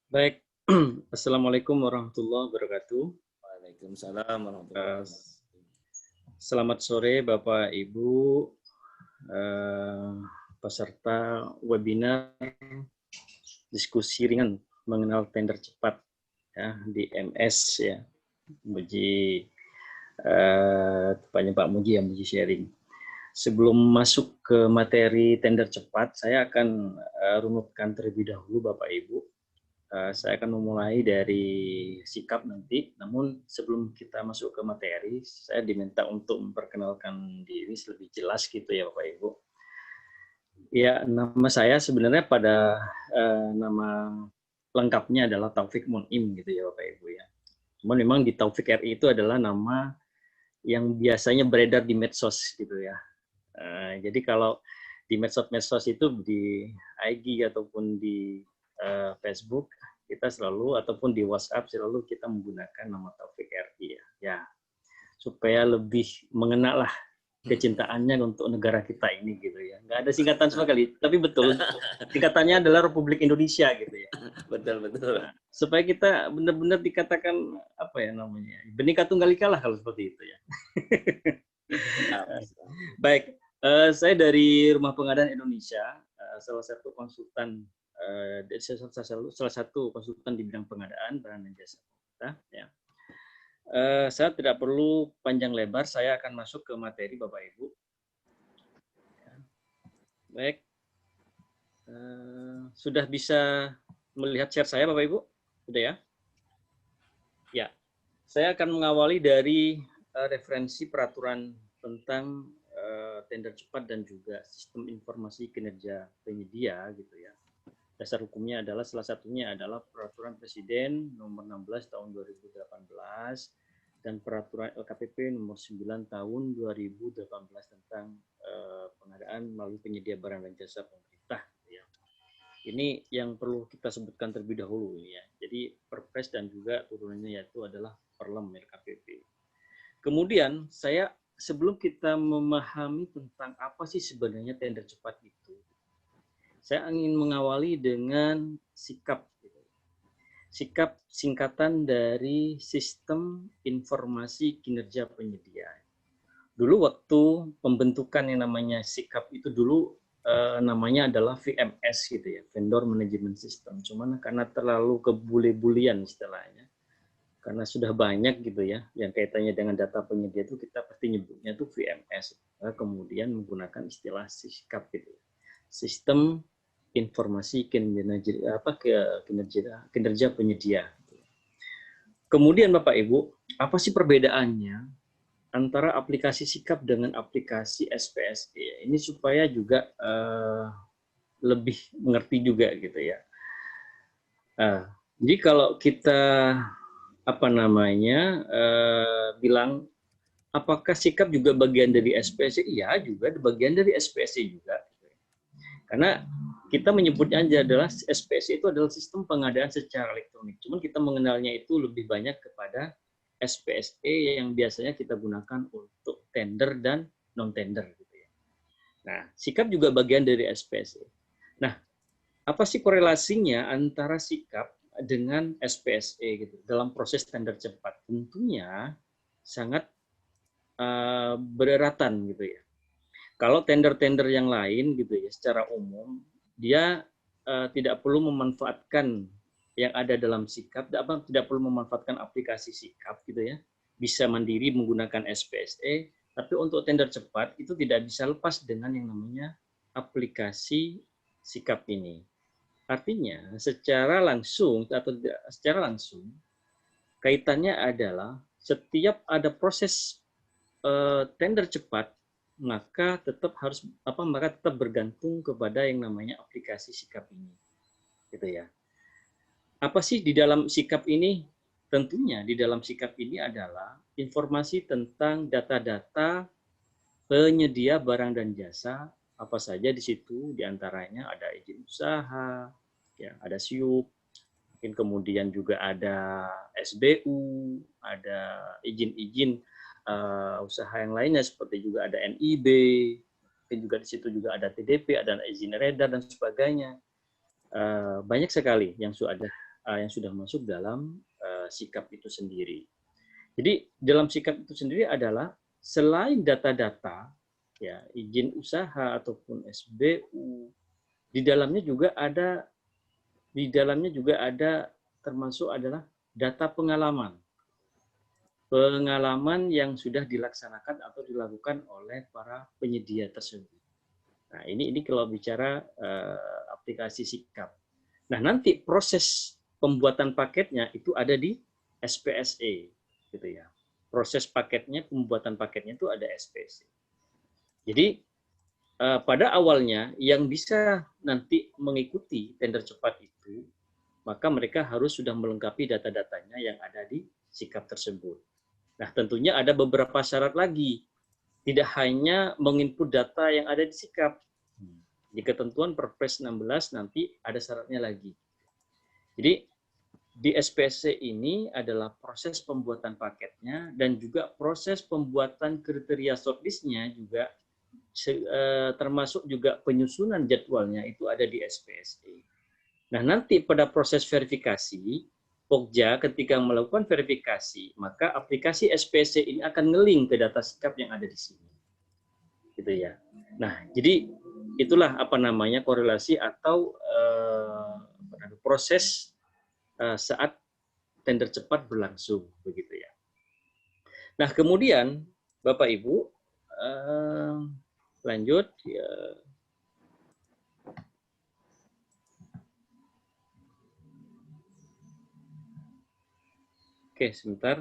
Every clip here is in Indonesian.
Baik, Assalamualaikum warahmatullahi wabarakatuh. Waalaikumsalam warahmatullahi Eh, wabarakatuh. Selamat sore Bapak Ibu, eh, peserta webinar diskusi ringan mengenal tender cepat ya di MS ya, Muji, tepatnya Pak Muji yang Muji sharing. Sebelum masuk ke materi tender cepat, saya akan runutkan terlebih dahulu Bapak Ibu. Saya akan memulai dari sikap nanti, namun sebelum kita masuk ke materi, saya diminta untuk memperkenalkan diri lebih jelas gitu ya Bapak Ibu. Ya, nama saya sebenarnya pada nama lengkapnya adalah Taufik Munim gitu ya Bapak Ibu ya. Cuman memang di Taufik RI itu adalah nama yang biasanya beredar di medsos gitu ya. Jadi kalau di medsos-medsos itu di IG ataupun di Facebook kita selalu ataupun di WhatsApp selalu kita menggunakan nama Taufik RI ya. Ya, supaya lebih mengenal lah kecintaannya untuk negara kita ini gitu ya. Nggak ada singkatan sama kali, tapi betul singkatannya adalah Republik Indonesia gitu ya. Betul betul. Nah, supaya kita benar-benar dikatakan apa ya namanya, Bhinneka Tunggal Ika lah kalau seperti itu ya. Siap, siap. Baik, saya dari Rumah Pengadaan Indonesia, salah satu konsultan, salah satu konsultan di bidang pengadaan barang dan jasa kita. Ya. Saya tidak perlu panjang lebar, saya akan masuk ke materi Bapak Ibu. Ya. Baik, sudah bisa melihat share saya Bapak Ibu? Sudah ya? Ya, saya akan mengawali dari referensi peraturan tentang tender cepat dan juga sistem informasi kinerja penyedia gitu ya. Dasar hukumnya adalah salah satunya adalah Peraturan Presiden Nomor 16 Tahun 2018 dan Peraturan LKPP Nomor 9 Tahun 2018 tentang pengadaan melalui penyedia barang dan jasa pemerintah. Ya. Ini yang perlu kita sebutkan terlebih dahulu ya. Jadi Perpres dan juga turunannya yaitu adalah Perlem LKPP. Kemudian saya sebelum kita memahami tentang apa sih sebenarnya tender cepat itu, saya ingin mengawali dengan sikap. Sikap singkatan dari Sistem Informasi Kinerja Penyedia. Dulu waktu pembentukan yang namanya sikap itu dulu namanya adalah VMS gitu ya, Vendor Management System. Cuman karena terlalu kebule-bulian istilahnya, karena sudah banyak gitu ya yang kaitannya dengan data penyedia itu kita pasti nyebutnya itu VMS. Kemudian menggunakan istilah sikap gitu. Sistem informasi kinerja penyedia. Kemudian Bapak Ibu, apa sih perbedaannya antara aplikasi sikap dengan aplikasi SPSE? Ini supaya juga lebih mengerti juga gitu ya. Jadi kalau kita bilang apakah sikap juga bagian dari SPSE? Iya juga, bagian dari SPSE juga. Karena kita menyebutnya aja adalah SPSE itu adalah sistem pengadaan secara elektronik. Cuman kita mengenalnya itu lebih banyak kepada SPSE yang biasanya kita gunakan untuk tender dan non tender gitu ya. Nah, sikap juga bagian dari SPSE. Nah, apa sih korelasinya antara sikap dengan SPSE gitu dalam proses tender cepat? Tentunya sangat bereratan gitu ya. Kalau tender-tender yang lain gitu ya, secara umum dia tidak perlu memanfaatkan yang ada dalam sikap, tidak perlu memanfaatkan aplikasi sikap gitu ya, bisa mandiri menggunakan SPSE, tapi untuk tender cepat itu tidak bisa lepas dengan yang namanya aplikasi sikap ini. Artinya secara langsung atau tidak secara langsung kaitannya adalah setiap ada proses tender cepat maka tetap bergantung kepada yang namanya aplikasi sikap ini gitu ya. Apa sih di dalam sikap ini? Tentunya di dalam sikap ini adalah informasi tentang data-data penyedia barang dan jasa apa saja di situ, diantaranya ada izin usaha, ya ada SIUP, mungkin kemudian juga ada SBU, ada izin-izin usaha yang lainnya seperti juga ada NIB, mungkin juga di situ juga ada TDP, ada izin edar dan sebagainya. Banyak sekali yang sudah ada yang sudah masuk dalam sikap itu sendiri. Jadi dalam sikap itu sendiri adalah selain data-data, ya izin usaha ataupun SBU, di dalamnya juga ada termasuk adalah data pengalaman yang sudah dilaksanakan atau dilakukan oleh para penyedia tersebut. Nah, ini kalau bicara aplikasi sikap. Nah, nanti proses pembuatan paketnya itu ada di SPSE, gitu ya. Proses paketnya, pembuatan paketnya itu ada SPSE. Jadi pada awalnya yang bisa nanti mengikuti tender cepat itu, maka mereka harus sudah melengkapi data-datanya yang ada di sikap tersebut. Nah, tentunya ada beberapa syarat lagi. Tidak hanya menginput data yang ada di sikap. Di ketentuan Perpres 16 nanti ada syaratnya lagi. Jadi di SPSC ini adalah proses pembuatan paketnya dan juga proses pembuatan kriteria shortlist-nya juga termasuk juga penyusunan jadwalnya itu ada di SPSE. Nah, nanti pada proses verifikasi, Pokja ketika melakukan verifikasi, maka aplikasi SPSC ini akan nge-link ke data sikap yang ada di sini. Gitu ya. Nah, jadi itulah korelasi atau proses saat tender cepat berlangsung, begitu ya. Nah, kemudian Bapak Ibu lanjut ya. Oke, sebentar.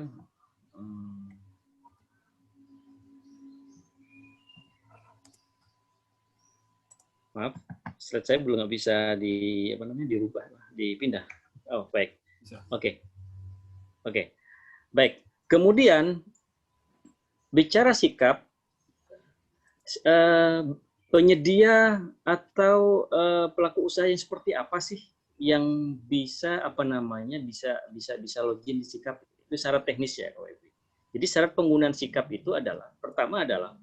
Maaf, slide saya belum nggak bisa dirubah, dipindah. Oh, baik. Oke. Baik. Kemudian bicara sikap, penyedia atau pelaku usaha yang seperti apa sih yang bisa bisa login di sikap? Itu syarat teknis ya, Bapak Ibu. Jadi syarat penggunaan sikap itu adalah pertama adalah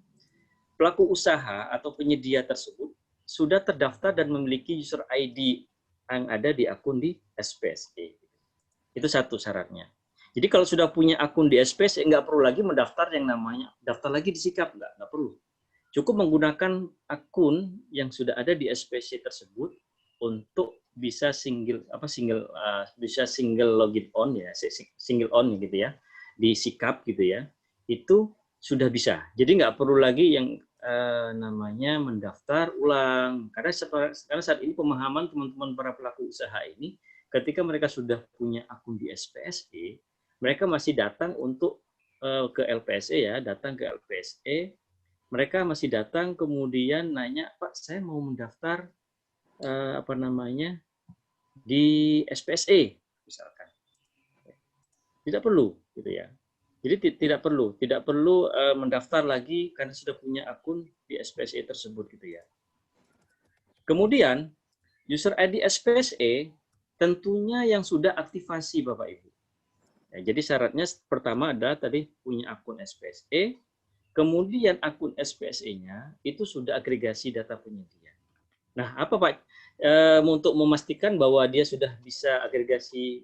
pelaku usaha atau penyedia tersebut sudah terdaftar dan memiliki user ID yang ada di akun di SPSE. Itu satu syaratnya. Jadi kalau sudah punya akun di SPSE, nggak perlu lagi mendaftar yang namanya daftar lagi di sikap, nggak perlu. Cukup menggunakan akun yang sudah ada di SPSE tersebut untuk bisa single login on ya, single on gitu ya, di sikap gitu ya, itu sudah bisa. Jadi nggak perlu lagi yang namanya mendaftar ulang, karena saat ini pemahaman teman-teman para pelaku usaha ini ketika mereka sudah punya akun di SPSE, mereka masih datang untuk ke LPSE ya, datang ke LPSE, mereka masih datang kemudian nanya, Pak, saya mau mendaftar di SPSE misalkan. Tidak perlu gitu ya. Jadi tidak perlu mendaftar lagi karena sudah punya akun di SPSE tersebut gitu ya. Kemudian user ID SPSE tentunya yang sudah aktivasi Bapak Ibu. Ya, jadi syaratnya pertama adalah tadi punya akun SPSE, kemudian akun SPSE-nya itu sudah agregasi data penyedia. Nah, apa Pak? Untuk memastikan bahwa dia sudah bisa agregasi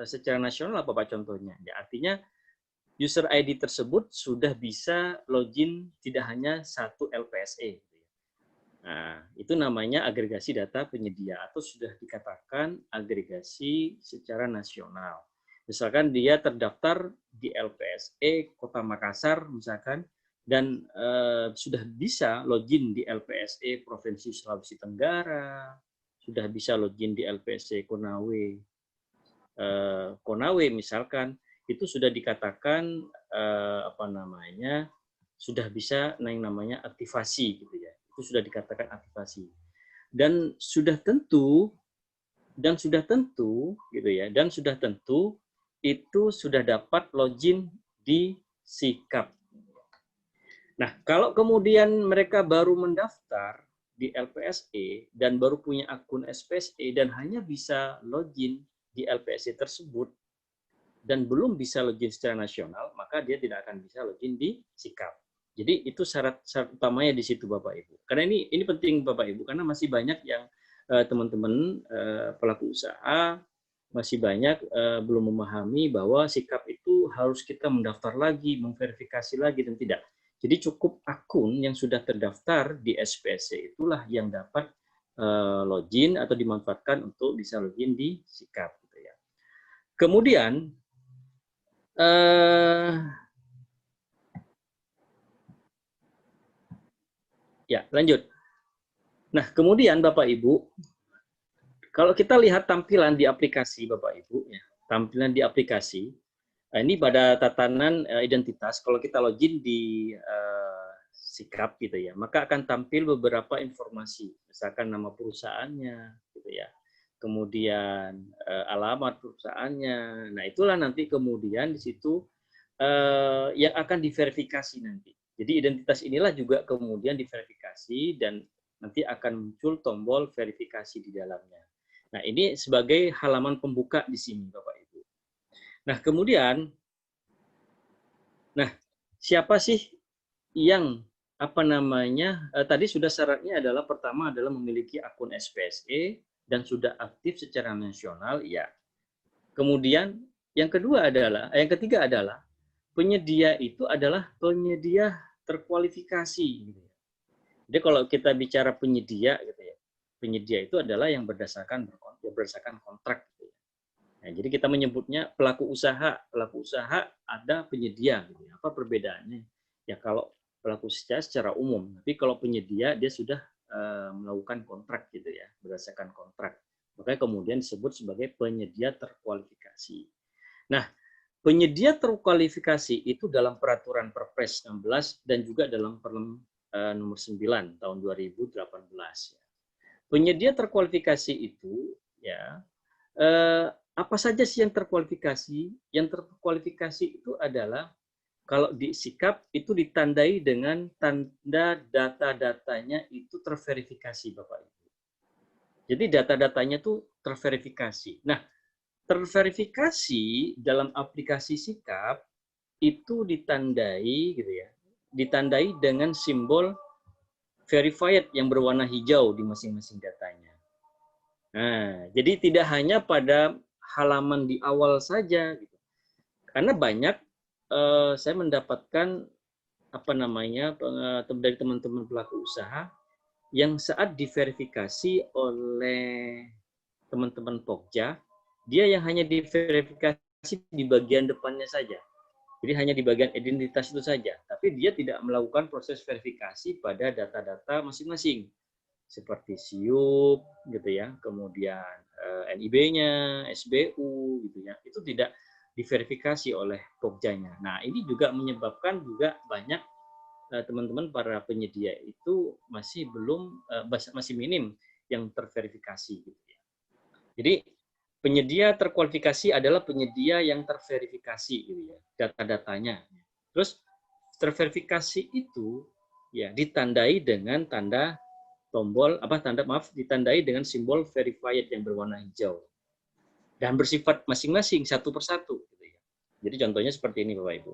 secara nasional apa Pak contohnya? Ya, artinya user ID tersebut sudah bisa login tidak hanya satu LPSE. Nah, itu namanya agregasi data penyedia atau sudah dikatakan agregasi secara nasional. Misalkan dia terdaftar di LPSE Kota Makassar misalkan dan sudah bisa login di LPSE Provinsi Sulawesi Tenggara, sudah bisa login di LPSE Konawe misalkan, itu sudah dikatakan sudah bisa yang namanya aktivasi gitu ya. Itu sudah dikatakan aktivasi. Dan sudah tentu gitu ya, dan sudah tentu itu sudah dapat login di sikap. Nah, kalau kemudian mereka baru mendaftar di LPSE dan baru punya akun SPSE dan hanya bisa login di LPSE tersebut dan belum bisa login secara nasional, maka dia tidak akan bisa login di sikap. Jadi itu syarat utamanya di situ Bapak Ibu. Karena ini penting Bapak Ibu karena masih banyak yang teman-teman pelaku usaha masih banyak belum memahami bahwa sikap itu harus kita mendaftar lagi, memverifikasi lagi, dan tidak. Jadi cukup akun yang sudah terdaftar di SPSC itulah yang dapat login atau dimanfaatkan untuk bisa login di sikap. Gitu ya. Kemudian, ya lanjut. Nah, kemudian Bapak Ibu, kalau kita lihat tampilan di aplikasi Bapak Ibu, ya, tampilan di aplikasi, ini pada tatanan identitas, kalau kita login di sikap gitu ya, maka akan tampil beberapa informasi, misalkan nama perusahaannya, gitu ya, kemudian alamat perusahaannya. Nah, itulah nanti kemudian di situ yang akan diverifikasi nanti. Jadi identitas inilah juga kemudian diverifikasi dan nanti akan muncul tombol verifikasi di dalamnya. Nah, ini sebagai halaman pembuka di sini, Bapak Ibu. Nah, kemudian, siapa sih yang tadi sudah syaratnya adalah pertama adalah memiliki akun SPSE dan sudah aktif secara nasional, ya. Kemudian yang ketiga adalah penyedia itu adalah penyedia terkualifikasi. Gitu. Jadi kalau kita bicara penyedia, gitu ya, penyedia itu adalah yang berdasarkan kontrak. Gitu ya. Nah, jadi kita menyebutnya pelaku usaha ada penyedia. Gitu ya. Apa perbedaannya? Ya kalau pelaku usaha secara umum, tapi kalau penyedia dia sudah melakukan kontrak gitu ya, berdasarkan kontrak. Makanya kemudian disebut sebagai penyedia terkualifikasi. Nah, penyedia terkualifikasi itu dalam peraturan Perpres 16 dan juga dalam Permen nomor 9 tahun 2018. Penyedia terkualifikasi itu ya apa saja sih yang terkualifikasi? Yang terkualifikasi itu adalah kalau di sikap itu ditandai dengan tanda data-datanya itu terverifikasi, Bapak Ibu. Jadi data-datanya itu terverifikasi. Nah, terverifikasi dalam aplikasi sikap itu ditandai gitu ya. Ditandai dengan simbol verified yang berwarna hijau di masing-masing datanya. Nah, jadi tidak hanya pada halaman di awal saja gitu. Karena banyak saya mendapatkan dari teman-teman pelaku usaha yang saat diverifikasi oleh teman-teman Pokja, dia yang hanya diverifikasi di bagian depannya saja. Jadi hanya di bagian identitas itu saja, tapi dia tidak melakukan proses verifikasi pada data-data masing-masing, seperti SIUP, gitu ya, kemudian NIB-nya, SBU, gitu ya, itu tidak diverifikasi oleh Pokjanya. Nah, ini juga menyebabkan juga banyak teman-teman para penyedia itu masih masih minim yang terverifikasi, gitu ya. Jadi penyedia terkualifikasi adalah penyedia yang terverifikasi gitu ya, data-datanya. Terus terverifikasi itu ya ditandai dengan ditandai dengan simbol verified yang berwarna hijau dan bersifat masing-masing satu persatu gitu ya. Jadi contohnya seperti ini Bapak Ibu.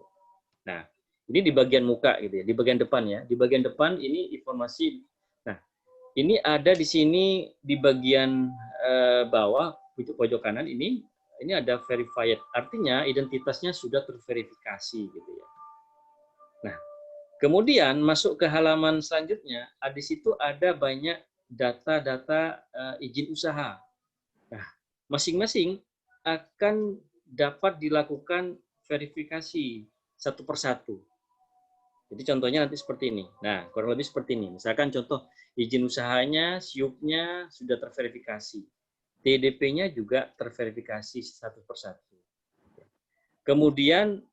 Nah, ini di bagian muka gitu ya, di bagian depan ya. Di bagian depan ini informasi. Nah, ini ada di sini di bagian bawah pojok kanan ini ada verified, artinya identitasnya sudah terverifikasi gitu ya. Nah, kemudian masuk ke halaman selanjutnya, di situ ada banyak data-data izin usaha. Nah, masing-masing akan dapat dilakukan verifikasi satu persatu. Jadi contohnya nanti seperti ini. Nah, kurang lebih seperti ini. Misalkan contoh izin usahanya, SIUP-nya sudah terverifikasi. TDP-nya juga terverifikasi satu persatu. Kemudian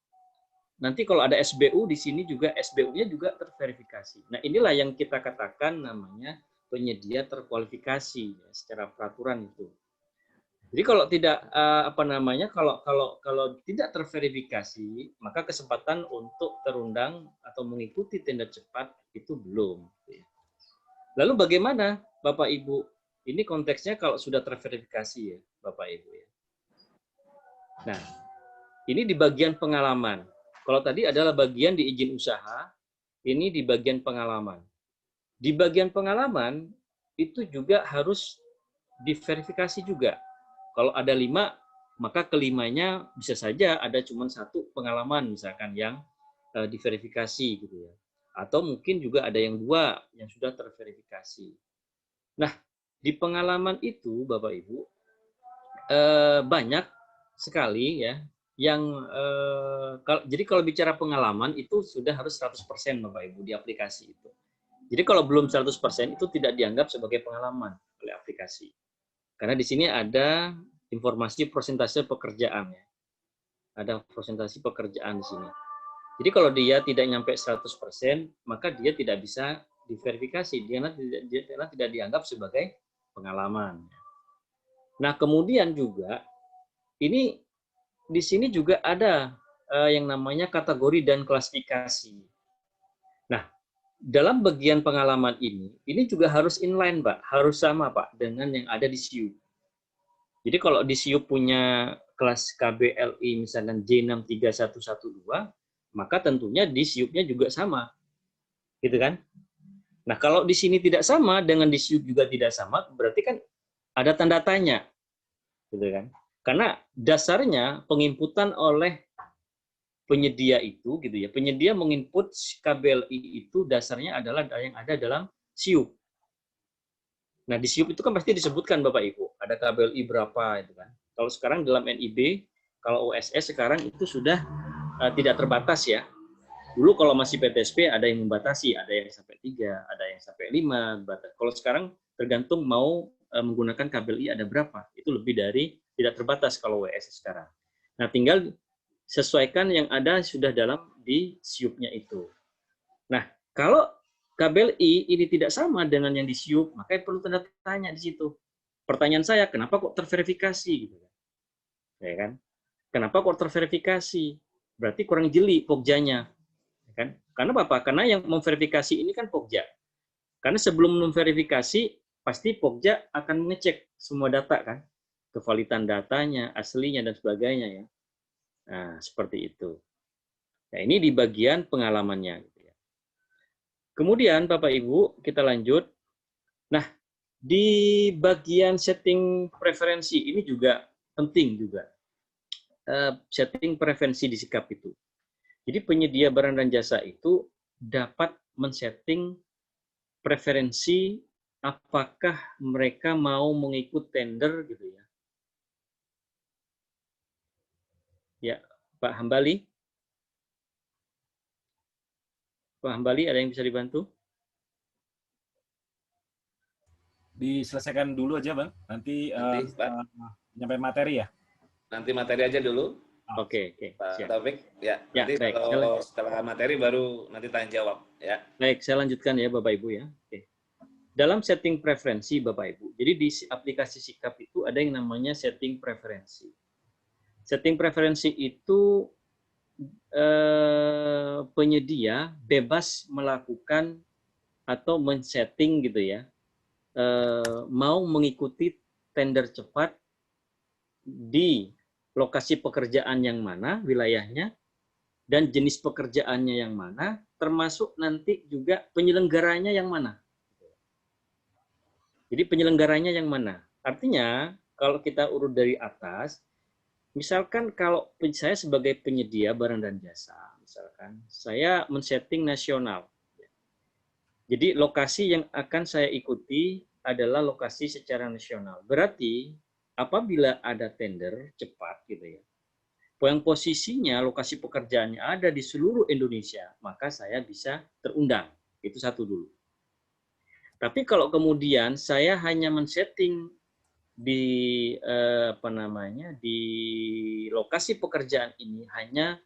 nanti kalau ada SBU di sini juga SBU-nya juga terverifikasi. Nah, inilah yang kita katakan namanya penyedia terkualifikasi ya, secara peraturan itu. Jadi kalau tidak kalau tidak terverifikasi, maka kesempatan untuk terundang atau mengikuti tender cepat itu belum. Lalu bagaimana Bapak Ibu? Ini konteksnya kalau sudah terverifikasi ya, Bapak Ibu ya. Nah, ini di bagian pengalaman. Kalau tadi adalah bagian di izin usaha, ini di bagian pengalaman. Di bagian pengalaman itu juga harus diverifikasi juga. Kalau ada 5, maka kelimanya bisa saja ada cuma satu pengalaman misalkan yang diverifikasi gitu ya. Atau mungkin juga ada yang dua yang sudah terverifikasi. Nah, di pengalaman itu Bapak Ibu banyak sekali ya yang jadi kalau bicara pengalaman itu sudah harus 100% Bapak Ibu di aplikasi itu. Jadi kalau belum 100% itu tidak dianggap sebagai pengalaman oleh aplikasi. Karena di sini ada informasi persentase pekerjaan ya. Ada persentase pekerjaan di sini. Jadi kalau dia tidak nyampe 100%, maka dia tidak bisa diverifikasi. Dia tidak dianggap sebagai pengalaman. Nah, kemudian juga ini di sini juga ada yang namanya kategori dan klasifikasi. Nah, dalam bagian pengalaman ini juga harus inline, Pak. Harus sama, Pak, dengan yang ada di SIUP. Jadi kalau di SIUP punya kelas KBLI misalnya J63112, maka tentunya di SIUP-nya juga sama. Gitu kan? Nah, kalau di sini tidak sama dengan di SIUP juga tidak sama, berarti kan ada tanda tanya. Gitu kan? Karena dasarnya penginputan oleh penyedia itu gitu ya. Penyedia menginput KBLI itu dasarnya adalah yang ada dalam SIUP. Nah, di SIUP itu kan pasti disebutkan Bapak Ibu, ada KBLI berapa itu kan. Kalau sekarang dalam NIB, kalau OSS sekarang itu sudah tidak terbatas ya. Dulu kalau masih PTSP ada yang membatasi, ada yang sampai 3, ada yang sampai 5. Kalau sekarang tergantung mau menggunakan KBLI ada berapa. Itu lebih dari tidak terbatas kalau WS sekarang. Nah, tinggal sesuaikan yang ada sudah dalam di SIUP-nya itu. Nah, kalau KBLI ini tidak sama dengan yang di SIUP, maka perlu tanda tanya di situ. Pertanyaan saya, kenapa kok terverifikasi gitu kan? Ya kan? Kenapa kok terverifikasi? Berarti kurang jeli Pogjanya. Ya kan? Karena apa? Karena yang memverifikasi ini kan Pogja. Karena sebelum memverifikasi, pasti Pogja akan mengecek semua data kan, kevalitan datanya, aslinya dan sebagainya ya. Nah, seperti itu. Nah, ini di bagian pengalamannya. Kemudian Bapak Ibu, kita lanjut. Nah, di bagian setting preferensi ini juga penting juga. Setting preferensi di sikap itu. Jadi penyedia barang dan jasa itu dapat men-setting preferensi apakah mereka mau mengikut tender gitu ya. Ya, Pak Hambali. Pak Hambali, ada yang bisa dibantu? Diselesaikan dulu aja, Bang. Nanti nyampe materi ya. Nanti materi aja dulu. Oke. Pak Taufik. Ya, Ya, nanti baik. kalau setelah materi baru nanti tanya jawab. Ya. Baik, saya lanjutkan ya Bapak Ibu ya. Oke. Dalam setting preferensi Bapak Ibu, jadi di aplikasi Sikap itu ada yang namanya setting preferensi. Setting preferensi itu penyedia bebas melakukan atau men-setting gitu ya, mau mengikuti tender cepat di lokasi pekerjaan yang mana, wilayahnya, dan jenis pekerjaannya yang mana, termasuk nanti juga penyelenggaranya yang mana. Jadi penyelenggaranya yang mana? Artinya, kalau kita urut dari atas, misalkan kalau saya sebagai penyedia barang dan jasa, misalkan saya men-setting nasional. Jadi lokasi yang akan saya ikuti adalah lokasi secara nasional. Berarti apabila ada tender cepat gitu ya, yang posisinya lokasi pekerjaannya ada di seluruh Indonesia, maka saya bisa terundang. Itu satu dulu. Tapi kalau kemudian saya hanya men-setting di di lokasi pekerjaan ini hanya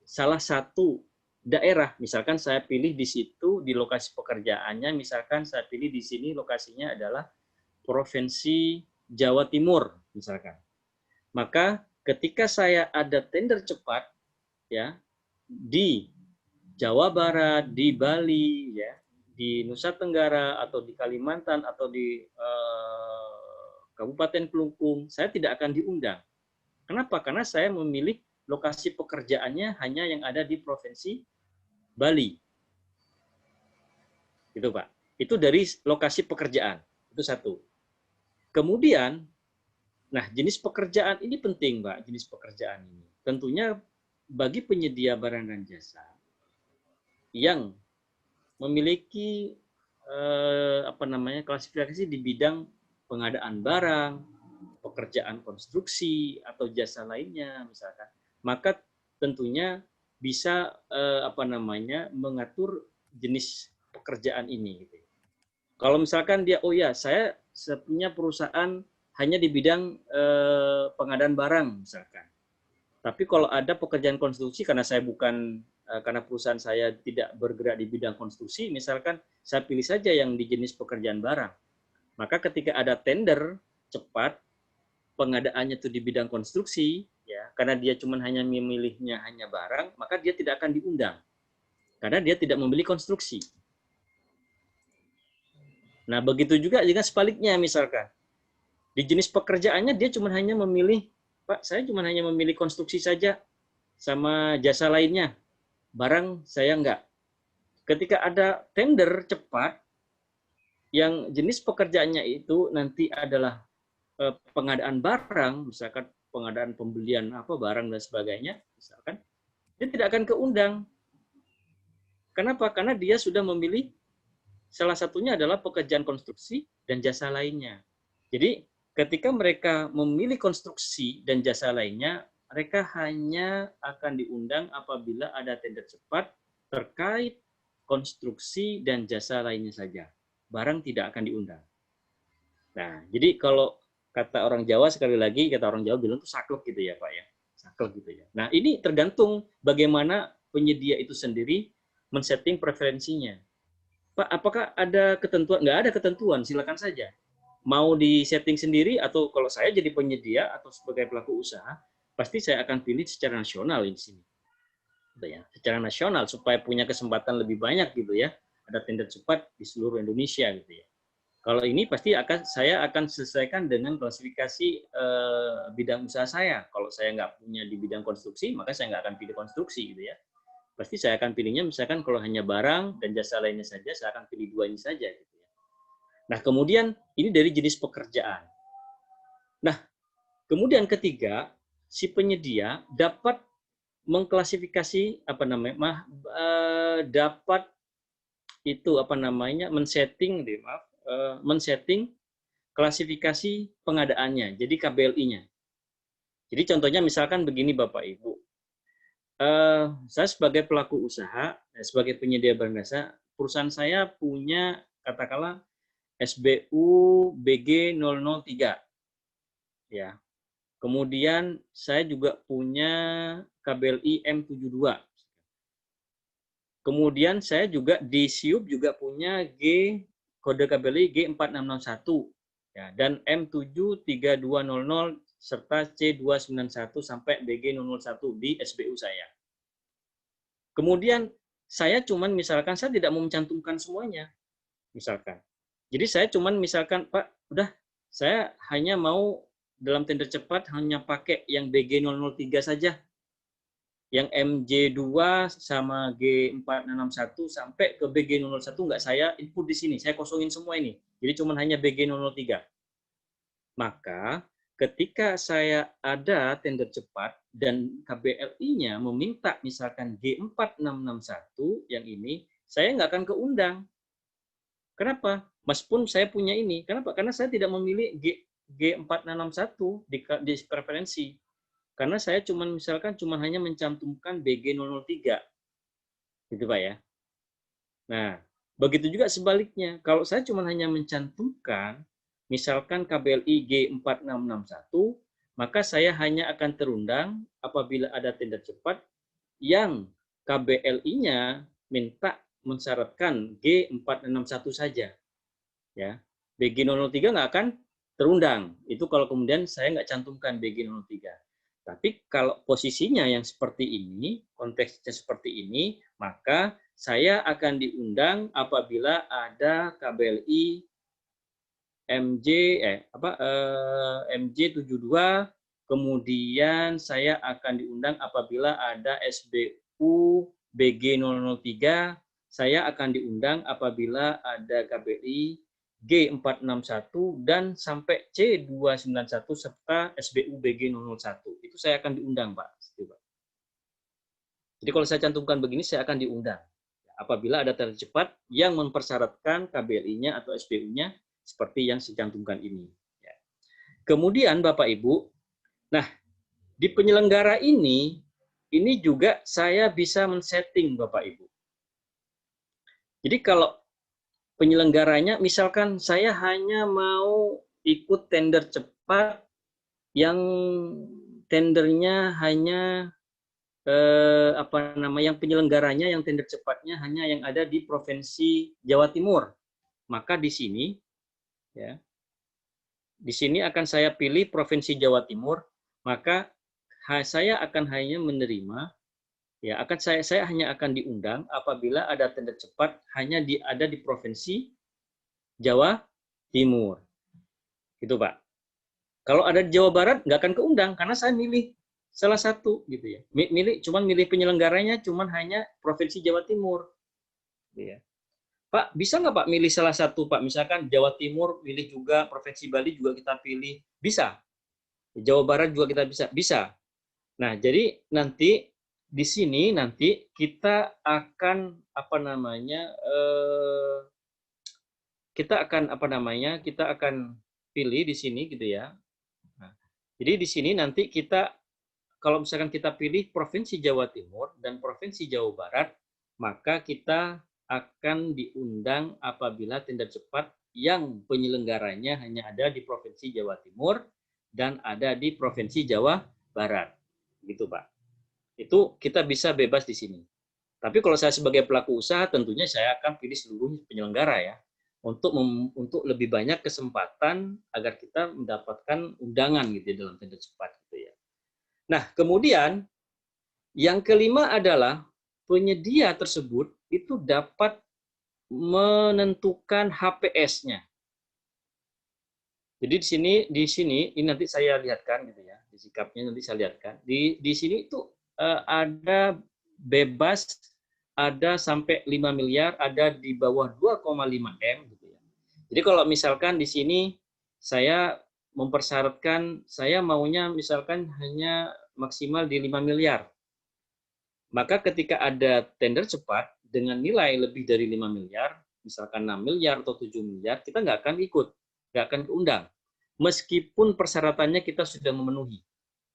salah satu daerah, misalkan saya pilih di situ di lokasi pekerjaannya, misalkan saya pilih di sini lokasinya adalah Provinsi Jawa Timur misalkan. Maka ketika saya ada tender cepat ya di Jawa Barat, di Bali ya, di Nusa Tenggara atau di Kalimantan atau di Kabupaten Kelungkung, saya tidak akan diundang. Kenapa? Karena saya memilih lokasi pekerjaannya hanya yang ada di Provinsi Bali. Gitu, Pak. Itu dari lokasi pekerjaan. Itu satu. Kemudian, Nah, jenis pekerjaan ini penting, Mbak, jenis pekerjaan ini. Tentunya bagi penyedia barang dan jasa yang memiliki klasifikasi di bidang pengadaan barang, pekerjaan konstruksi atau jasa lainnya misalkan, maka tentunya bisa mengatur jenis pekerjaan ini gitu. Kalau misalkan dia saya punya perusahaan hanya di bidang pengadaan barang misalkan. Tapi kalau ada pekerjaan konstruksi karena perusahaan saya tidak bergerak di bidang konstruksi, misalkan saya pilih saja yang di jenis pekerjaan barang. Maka ketika ada tender cepat, pengadaannya itu di bidang konstruksi, ya, karena dia cuma hanya memilihnya hanya barang, maka dia tidak akan diundang. Karena dia tidak memilih konstruksi. Nah, begitu juga jika sebaliknya misalkan. Di jenis pekerjaannya dia cuma hanya memilih, Pak, saya cuma hanya memilih konstruksi saja sama jasa lainnya. Barang saya enggak. Ketika ada tender cepat, yang jenis pekerjaannya itu nanti adalah pengadaan barang, misalkan pengadaan pembelian barang dan sebagainya, misalkan, dia tidak akan keundang. Kenapa? Karena dia sudah memilih salah satunya adalah pekerjaan konstruksi dan jasa lainnya. Jadi ketika mereka memilih konstruksi dan jasa lainnya, mereka hanya akan diundang apabila ada tender cepat terkait konstruksi dan jasa lainnya saja. Barang tidak akan diundang. Nah, jadi kalau kata orang Jawa, sekali lagi kata orang Jawa bilang itu saklek gitu ya Pak ya. Saklek gitu ya. Nah, ini tergantung bagaimana penyedia itu sendiri men-setting preferensinya. Pak, apakah ada ketentuan? Nggak ada ketentuan, silakan saja. Mau di-setting sendiri atau kalau saya jadi penyedia atau sebagai pelaku usaha, pasti saya akan pilih secara nasional di sini. Gitu ya. Secara nasional supaya punya kesempatan lebih banyak gitu ya. Ada tender cepat di seluruh Indonesia gitu ya. Kalau ini pasti saya akan sesuaikan dengan klasifikasi bidang usaha saya. Kalau saya nggak punya di bidang konstruksi, maka saya nggak akan pilih konstruksi gitu ya. Pasti saya akan pilihnya misalkan kalau hanya barang dan jasa lainnya saja, saya akan pilih dua ini saja. Gitu ya. Nah, kemudian ini dari jenis pekerjaan. Nah, kemudian ketiga, si penyedia dapat mengklasifikasi dapat itu men-setting klasifikasi pengadaannya, jadi KBLI-nya. Jadi contohnya misalkan begini Bapak Ibu, saya sebagai pelaku usaha, sebagai penyedia barang jasa, perusahaan saya punya katakanlah SBU BG 003, ya. Kemudian saya juga punya KBLI M72. Kemudian saya juga di SIUP juga punya kode KBLI G4661. Ya, dan M73200 serta C291 sampai BG001 di SBU saya. Kemudian saya cuman misalkan saya tidak mau mencantumkan semuanya. Misalkan. Jadi saya cuman misalkan Pak, udah saya hanya mau dalam tender cepat hanya pakai yang BG003 saja. Yang MJ2 sama G461 sampai ke BG001 nggak saya input di sini. Saya kosongin semua ini. Jadi cuma hanya BG003. Maka ketika saya ada tender cepat dan KBLI-nya meminta misalkan G4661 yang ini, saya nggak akan keundang. Kenapa? Meskipun saya punya ini. Kenapa? Karena saya tidak memilih G4661 di preferensi. Karena saya misalkan hanya mencantumkan BG003. Gitu Pak ya. Nah, begitu juga sebaliknya. Kalau saya cuma hanya mencantumkan misalkan KBLI G4661, maka saya hanya akan terundang apabila ada tender cepat yang KBLI-nya minta mensyaratkan G461 saja. Ya. BG003 nggak akan terundang. Itu kalau kemudian saya nggak cantumkan BG003. Tapi kalau posisinya yang seperti ini, konteksnya seperti ini, maka saya akan diundang apabila ada KBLI MJ72, kemudian saya akan diundang apabila ada SBU BG003, saya akan diundang apabila ada KBLI G461 dan sampai C291 serta SBU BG 001. Itu saya akan diundang, Pak. Jadi kalau saya cantumkan begini, saya akan diundang. Apabila ada tender cepat yang mempersyaratkan KBLI-nya atau SBU-nya seperti yang saya cantumkan ini. Kemudian Bapak Ibu, nah di penyelenggara ini juga saya bisa men-setting Bapak Ibu. Jadi kalau penyelenggaranya, misalkan saya hanya mau ikut tender cepat yang tendernya hanya yang penyelenggaranya yang tender cepatnya hanya yang ada di Provinsi Jawa Timur. Maka di sini ya. Di sini akan saya pilih Provinsi Jawa Timur, maka saya akan hanya menerima ya, saya hanya akan diundang apabila ada tender cepat hanya ada di Provinsi Jawa Timur. Gitu, Pak. Kalau ada di Jawa Barat nggak akan keundang karena saya milih salah satu gitu ya. Milih penyelenggaranya hanya Provinsi Jawa Timur. Gitu ya. Pak, bisa nggak Pak milih salah satu, Pak? Misalkan Jawa Timur pilih juga, Provinsi Bali juga kita pilih. Bisa. Jawa Barat juga kita bisa. Bisa. Nah, jadi nanti di sini nanti kita akan kita akan pilih di sini gitu ya. Nah, jadi di sini nanti kita kalau misalkan kita pilih Provinsi Jawa Timur dan Provinsi Jawa Barat, maka kita akan diundang apabila tender cepat yang penyelenggaranya hanya ada di Provinsi Jawa Timur dan ada di Provinsi Jawa Barat. Gitu, Pak. Itu kita bisa bebas di sini. Tapi kalau saya sebagai pelaku usaha, tentunya saya akan pilih seluruh penyelenggara ya, untuk lebih banyak kesempatan agar kita mendapatkan undangan gitu ya, dalam tender cepat gitu ya. Nah, kemudian yang kelima adalah penyedia tersebut itu dapat menentukan HPS-nya. Jadi di sini ini nanti saya lihatkan gitu ya, di sikapnya nanti saya lihatkan. Di sini itu ada bebas, ada sampai 5 miliar, ada di bawah 2,5 M gitu ya. Jadi kalau misalkan di sini saya mempersyaratkan saya maunya misalkan hanya maksimal di 5 miliar. Maka ketika ada tender cepat dengan nilai lebih dari 5 miliar, misalkan 6 miliar atau 7 miliar, kita nggak akan ikut, nggak akan keundang. Meskipun persyaratannya kita sudah memenuhi.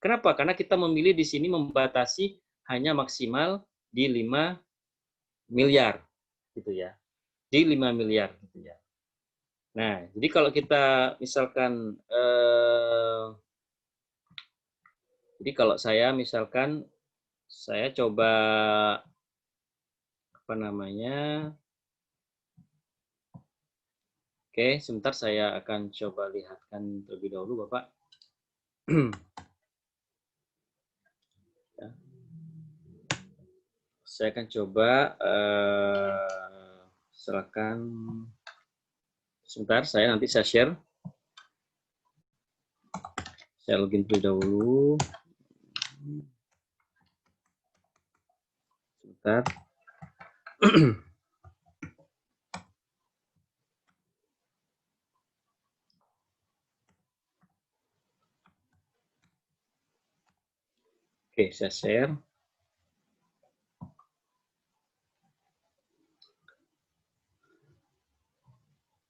Kenapa? Karena kita memilih di sini membatasi hanya maksimal di 5 miliar. Gitu ya. Di 5 miliar. Gitu ya. Nah, jadi kalau kita misalkan, jadi kalau saya misalkan, saya coba Oke, sebentar saya akan coba lihatkan terlebih dahulu, Bapak. Ya. Saya akan coba, silakan sebentar, nanti saya share. Saya login terlebih dahulu. Sebentar. Oke, saya share.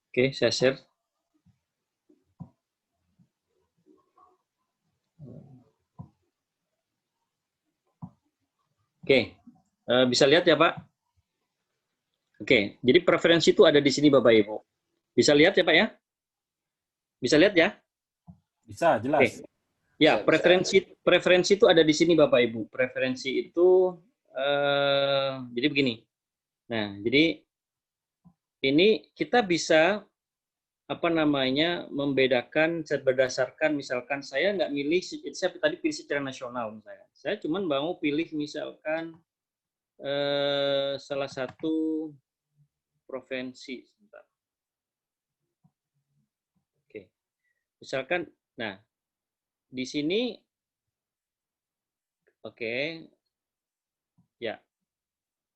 Oke, saya share. Oke, bisa lihat ya Pak? Oke, jadi preferensi itu ada di sini Bapak Ibu. Bisa lihat ya Pak ya? Bisa lihat ya? Bisa, jelas. Oke. Ya, preferensi itu ada di sini Bapak Ibu. Preferensi itu jadi begini. Nah, jadi ini kita bisa membedakan berdasarkan misalkan saya nggak milih, saya tadi pilih secara nasional misalnya. Saya cuma mau pilih misalkan salah satu provinsi. Sebentar. Oke. Misalkan, nah di sini, oke, ya.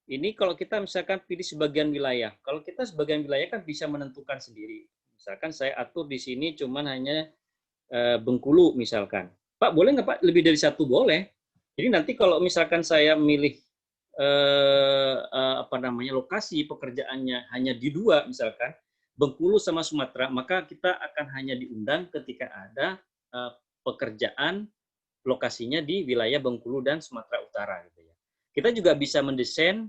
Ini kalau kita misalkan pilih sebagian wilayah. Kalau kita sebagian wilayah kan bisa menentukan sendiri. Misalkan saya atur di sini cuman hanya Bengkulu misalkan. Pak, boleh nggak Pak lebih dari satu? Boleh. Jadi nanti kalau misalkan saya milih lokasi pekerjaannya hanya di dua misalkan Bengkulu sama Sumatera, maka kita akan hanya diundang ketika ada pekerjaan lokasinya di wilayah Bengkulu dan Sumatera Utara gitu ya. Kita juga bisa mendesain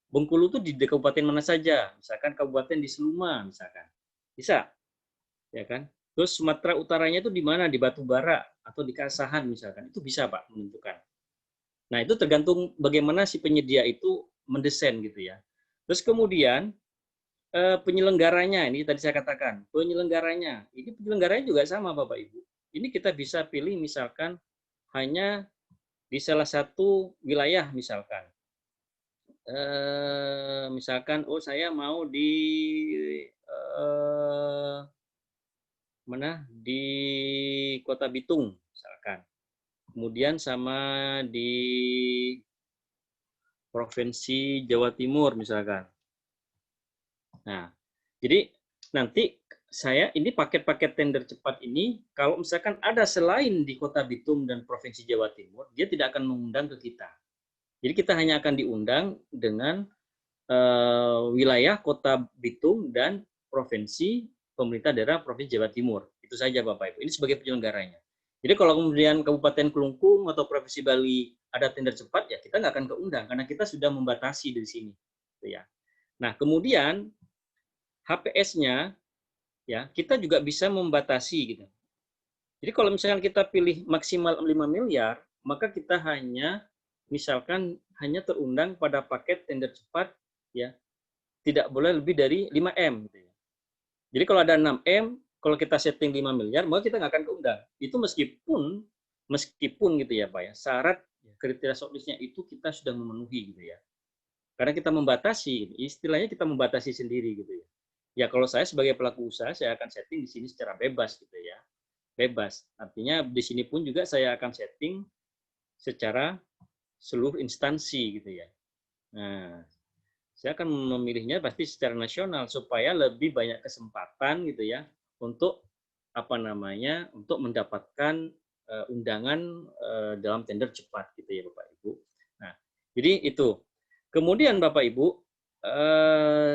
Bengkulu itu di kabupaten mana saja, misalkan kabupaten di Seluma misalkan. Bisa. Ya kan? Terus Sumatera Utaranya itu di mana? Di Batubara atau di Keasahan misalkan. Itu bisa Pak menentukan. Nah, itu tergantung bagaimana si penyedia itu mendesain gitu ya. Terus kemudian penyelenggaranya, ini tadi saya katakan, penyelenggaranya juga sama Bapak Ibu. Ini kita bisa pilih misalkan hanya di salah satu wilayah misalkan. Misalkan, oh saya mau di mana? Di Kota Bitung misalkan. Kemudian sama di Provinsi Jawa Timur misalkan. Nah, jadi nanti ini paket-paket tender cepat ini, kalau misalkan ada selain di Kota Bitung dan Provinsi Jawa Timur, dia tidak akan mengundang ke kita. Jadi kita hanya akan diundang dengan wilayah Kota Bitung dan Provinsi Pemerintah Daerah Provinsi Jawa Timur. Itu saja Bapak Ibu. Ini sebagai penyelenggaranya. Jadi kalau kemudian Kabupaten Kelungkung atau Provinsi Bali ada tender cepat, ya kita nggak akan keundang karena kita sudah membatasi dari sini. Gitu ya. Nah, kemudian HPS-nya ya kita juga bisa membatasi gitu. Jadi kalau misalkan kita pilih maksimal 5 miliar, maka kita hanya misalkan hanya terundang pada paket tender cepat ya. Tidak boleh lebih dari 5M gitu ya. Jadi kalau ada 6M, kalau kita setting 5 miliar, maka kita nggak akan keundang. Itu meskipun gitu ya Pak ya, syarat kriteria shortlistnya itu kita sudah memenuhi gitu ya. Karena kita membatasi, istilahnya kita membatasi sendiri gitu ya. Ya kalau saya sebagai pelaku usaha, saya akan setting di sini secara bebas gitu ya. Bebas. Artinya di sini pun juga saya akan setting secara seluruh instansi gitu ya. Nah, saya akan memilihnya pasti secara nasional supaya lebih banyak kesempatan gitu ya untuk untuk mendapatkan undangan dalam tender cepat gitu ya Bapak Ibu. Nah, jadi itu. Kemudian Bapak Ibu,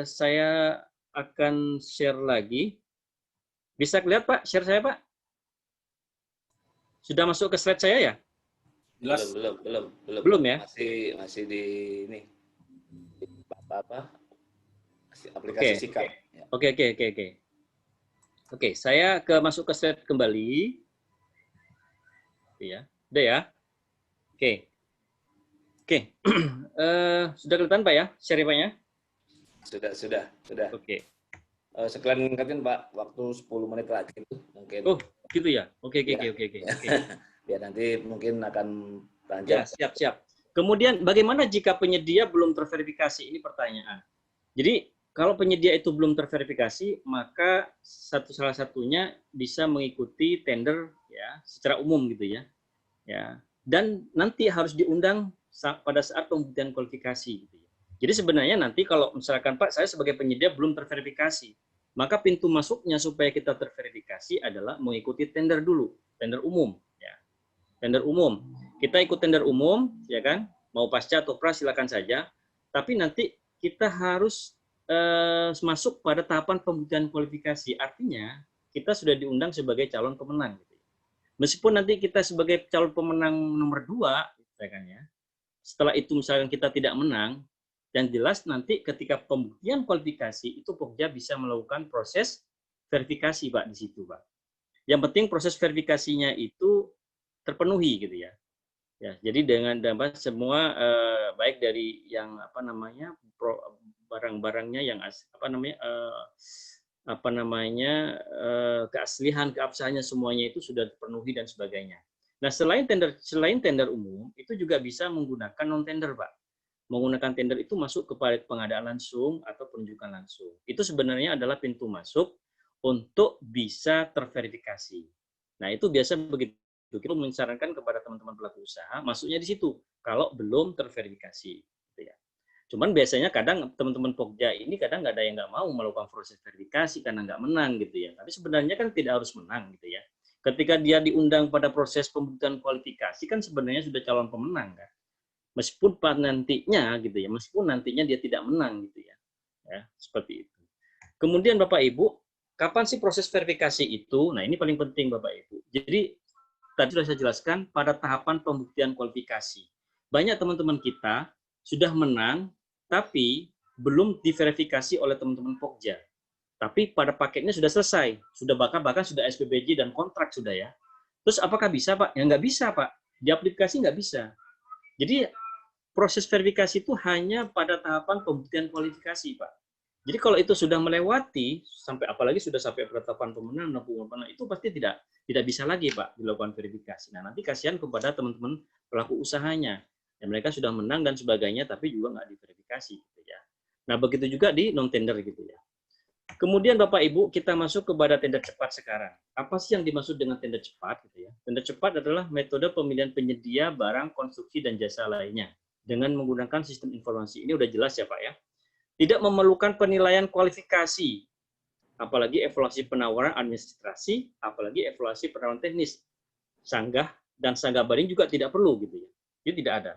saya akan share lagi. Bisa kelihatan Pak, share saya Pak? Sudah masuk ke slide saya ya? Jelas. Belum ya? Masih di ini. Aplikasi Sikap. Oke. Oke, saya masuk ke slide kembali. Ya, udah ya. Oke. Sudah kelihatan Pak ya, share Pak ya? Sudah. Oke. Sekalian ingetin Pak, waktu 10 menit lagi itu mungkin. Oh, gitu ya. Oke. Biar nanti mungkin akan Ya, lanjut. siap. Kemudian bagaimana jika penyedia belum terverifikasi? Ini pertanyaan. Jadi kalau penyedia itu belum terverifikasi, maka salah satunya bisa mengikuti tender ya secara umum gitu ya. Ya. Dan nanti harus diundang pada saat pembuktian kualifikasi gitu ya. Jadi sebenarnya nanti kalau misalkan Pak saya sebagai penyedia belum terverifikasi, maka pintu masuknya supaya kita terverifikasi adalah mengikuti tender dulu, tender umum ya. Tender umum. Kita ikut tender umum ya kan, mau pasca atau pra silakan saja, tapi nanti kita harus masuk pada tahapan pembuktian kualifikasi. Artinya kita sudah diundang sebagai calon pemenang. Meskipun nanti kita sebagai calon pemenang nomor 2, ya kan ya. Setelah itu misalkan kita tidak menang, yang jelas nanti ketika pembuktian kualifikasi itu Pokja bisa melakukan proses verifikasi Pak di situ Pak. Yang penting proses verifikasinya itu terpenuhi gitu ya. Ya, jadi dengan semua baik dari yang barang-barangnya yang keaslian, keabsahannya semuanya itu sudah terpenuhi dan sebagainya. Nah, selain tender umum, itu juga bisa menggunakan non tender, Pak. Menggunakan tender itu masuk kepada pengadaan langsung atau penunjukan langsung. Itu sebenarnya adalah pintu masuk untuk bisa terverifikasi. Nah, itu biasa begitu. Kita menyarankan kepada teman-teman pelaku usaha masuknya di situ kalau belum terverifikasi. Gitu ya. Cuman biasanya kadang teman-teman Pokja ini kadang nggak ada yang nggak mau melakukan proses verifikasi karena nggak menang gitu ya. Tapi sebenarnya kan tidak harus menang gitu ya. Ketika dia diundang pada proses pembukaan kualifikasi kan sebenarnya sudah calon pemenang kan. Meskipun nantinya gitu ya, meskipun nantinya dia tidak menang gitu ya. Ya, seperti itu. Kemudian Bapak Ibu, kapan sih proses verifikasi itu? Nah, ini paling penting Bapak Ibu. Jadi tadi sudah saya jelaskan pada tahapan pembuktian kualifikasi. Banyak teman-teman kita sudah menang tapi belum diverifikasi oleh teman-teman Pokja. Tapi pada paketnya sudah selesai, sudah bahkan sudah SPBJ dan kontrak sudah ya. Terus apakah bisa Pak? Ya nggak bisa Pak. Di aplikasi nggak bisa. Jadi proses verifikasi itu hanya pada tahapan pembuktian kualifikasi Pak. Jadi kalau itu sudah melewati sampai apalagi sudah sampai penetapan pemenang itu pasti tidak bisa lagi Pak dilakukan verifikasi. Nah nanti kasihan kepada teman-teman pelaku usahanya. Ya, mereka sudah menang dan sebagainya tapi juga nggak diverifikasi gitu ya. Nah begitu juga di non tender gitu ya. Kemudian Bapak Ibu kita masuk kepada tender cepat sekarang. Apa sih yang dimaksud dengan tender cepat gitu ya? Tender cepat adalah metode pemilihan penyedia barang, konstruksi dan jasa lainnya dengan menggunakan sistem informasi. Ini udah jelas ya Pak ya. Tidak memerlukan penilaian kualifikasi, apalagi evaluasi penawaran administrasi, apalagi evaluasi penawaran teknis. Sanggah dan sanggah banding juga tidak perlu gitu ya. Jadi tidak ada.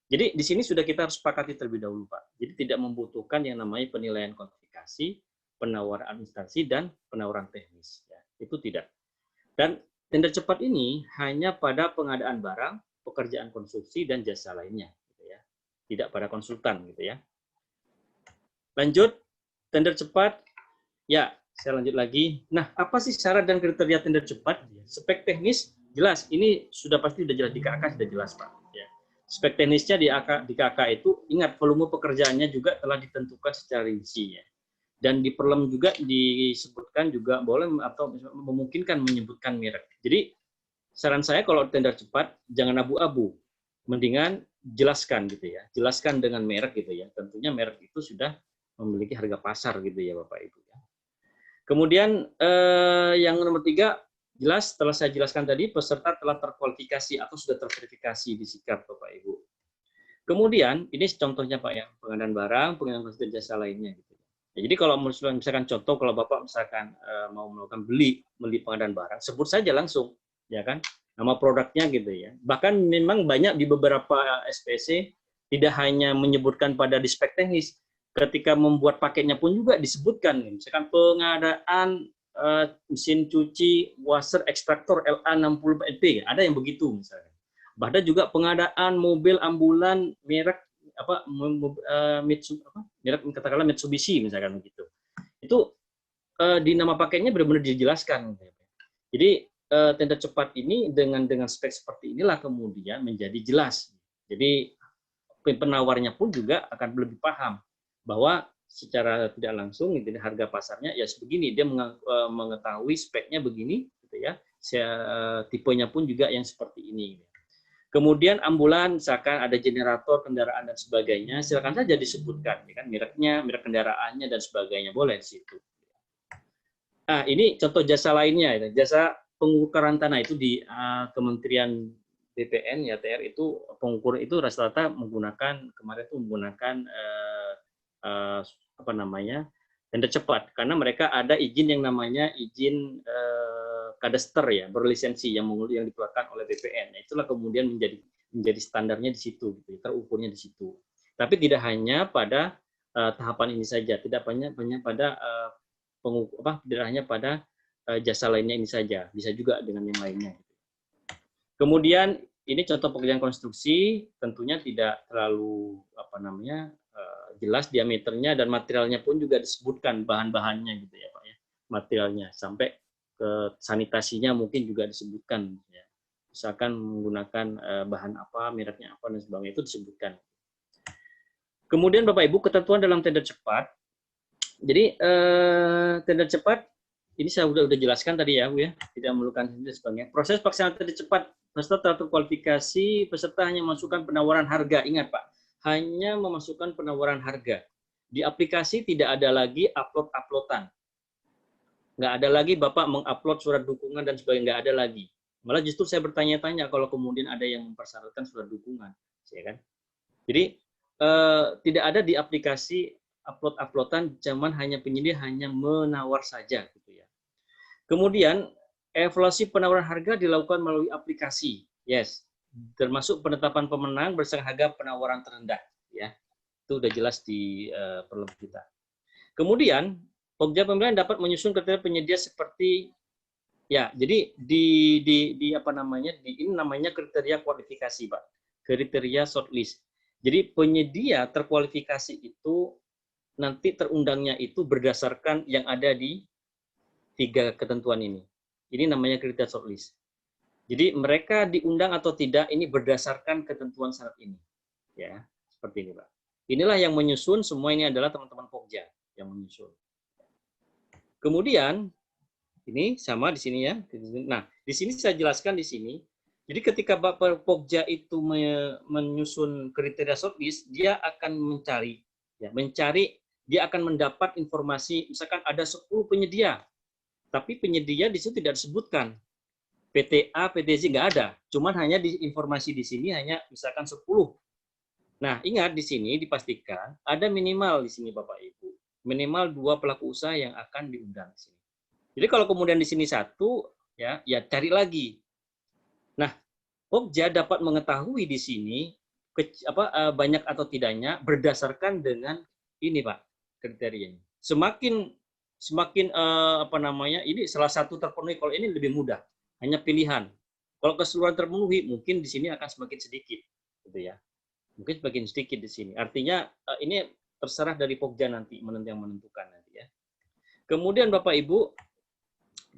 Jadi di sini sudah kita harus sepakati terlebih dahulu Pak. Jadi tidak membutuhkan yang namanya penilaian kualifikasi, penawaran administrasi dan penawaran teknis. Ya, itu tidak. Dan tender cepat ini hanya pada pengadaan barang, pekerjaan konstruksi dan jasa lainnya, gitu ya. Tidak pada konsultan, gitu ya. Lanjut, tender cepat. Ya, saya lanjut lagi. Nah, apa sih syarat dan kriteria tender cepat? Spek teknis jelas. Ini sudah pasti sudah jelas di KK sudah jelas Pak. Ya. Spek teknisnya di KK itu ingat volume pekerjaannya juga telah ditentukan secara rinci ya. Dan di perlem juga disebutkan juga boleh atau memungkinkan menyebutkan merek. Jadi saran saya kalau tender cepat jangan abu-abu, mendingan jelaskan gitu ya, jelaskan dengan merek gitu ya. Tentunya merek itu sudah memiliki harga pasar gitu ya Bapak Ibu. Kemudian yang nomor 3 jelas setelah saya jelaskan tadi peserta telah terkualifikasi atau sudah terverifikasi di sikap Bapak Ibu. Kemudian ini contohnya Pak ya, pengadaan barang, pengadaan jasa lainnya gitu. Ya, jadi kalau misalkan contoh kalau Bapak misalkan mau melakukan beli pengadaan barang, sebut saja langsung, ya kan, nama produknya gitu ya. Bahkan memang banyak di beberapa SPC tidak hanya menyebutkan pada di spek teknis, ketika membuat paketnya pun juga disebutkan, misalkan pengadaan mesin cuci washer ekstraktor LA60LP, ada yang begitu misalnya. Bahkan juga pengadaan mobil ambulan merek merek katakanlah Mitsubishi misalkan begitu. Itu di nama paketnya benar-benar dijelaskan. Jadi tender cepat ini dengan spek seperti inilah kemudian menjadi jelas. Jadi penawarnya pun juga akan lebih paham bahwa secara tidak langsung harga pasarnya ya sebegini, dia mengetahui speknya begini gitu ya. Tipenya pun juga yang seperti ini. Kemudian ambulan, misalkan ada generator, kendaraan dan sebagainya, silakan saja disebutkan, ya kan, mereknya, merek kendaraannya dan sebagainya boleh di situ. Nah, ini contoh jasa lainnya, jasa pengukuran tanah itu di Kementerian BPN ya TR itu pengukur itu rata-rata menggunakan kemarin itu menggunakan tender cepat karena mereka ada izin yang namanya izin kadester ya berlisensi yang dikeluarkan oleh BPN. Nah, itulah kemudian menjadi standarnya di situ, gitu, terukurnya di situ. Tapi tidak hanya pada tahapan ini saja, tidak banyak pada tidak hanya pada jasa lainnya ini saja, bisa juga dengan yang lainnya. Kemudian ini contoh pekerjaan konstruksi, tentunya tidak terlalu jelas diameternya dan materialnya pun juga disebutkan bahan-bahannya gitu ya Pak ya, materialnya sampai ke sanitasinya mungkin juga disebutkan ya. Misalkan menggunakan bahan apa, mereknya apa dan sebagainya itu disebutkan. Kemudian Bapak Ibu ketentuan dalam tender cepat. Jadi tender cepat ini saya sudah jelaskan tadi ya Bu ya, tidak memerlukan dan sebagainya. Proses pelaksanaan tender cepat, peserta terkualifikasi, peserta hanya memasukkan penawaran harga. Ingat Pak, hanya memasukkan penawaran harga. Di aplikasi tidak ada lagi upload-uploadan. Nggak ada lagi Bapak mengupload surat dukungan dan sebagainya, nggak ada lagi. Malah justru saya bertanya-tanya kalau kemudian ada yang mempersyaratkan surat dukungan, ya kan? Jadi tidak ada di aplikasi upload-uploadan, cuman hanya penyedia hanya menawar saja gitu ya. Kemudian evaluasi penawaran harga dilakukan melalui aplikasi, yes, termasuk penetapan pemenang berdasarkan harga penawaran terendah, ya. Itu udah jelas di perlem kita. Kemudian Pokja Pemilihan dapat menyusun kriteria penyedia seperti ya, jadi di apa namanya? Ini namanya kriteria kualifikasi, Pak. Kriteria shortlist. Jadi penyedia terkualifikasi itu nanti terundangnya itu berdasarkan yang ada di 3 ketentuan ini. Ini namanya kriteria shortlist. Jadi mereka diundang atau tidak ini berdasarkan ketentuan syarat ini. Ya, seperti ini, Pak. Inilah yang menyusun, semua ini adalah teman-teman Pokja yang menyusun. Kemudian ini sama di sini ya. Nah, di sini saya jelaskan di sini. Jadi ketika Bapak Pokja itu menyusun kriteria shortlist, dia akan mencari, dia akan mendapat informasi, misalkan ada 10 penyedia, tapi penyedia di situ tidak disebutkan. PTA, PTZ nggak ada, cuman hanya di informasi di sini hanya misalkan 10. Nah, ingat di sini dipastikan ada minimal di sini Bapak Ibu, minimal 2 pelaku usaha yang akan diundang di sini. Jadi kalau kemudian di sini 1, ya cari lagi. Nah, Pokja dapat mengetahui di sini banyak atau tidaknya berdasarkan dengan ini Pak kriterianya. Semakin apa namanya ini salah satu terpenuhi, kalau ini lebih mudah, hanya pilihan. Kalau keseluruhan terpenuhi mungkin di sini akan semakin sedikit, gitu ya. Mungkin semakin sedikit di sini. Artinya ini terserah dari Pokja nanti yang menentukan nanti ya. Kemudian Bapak Ibu,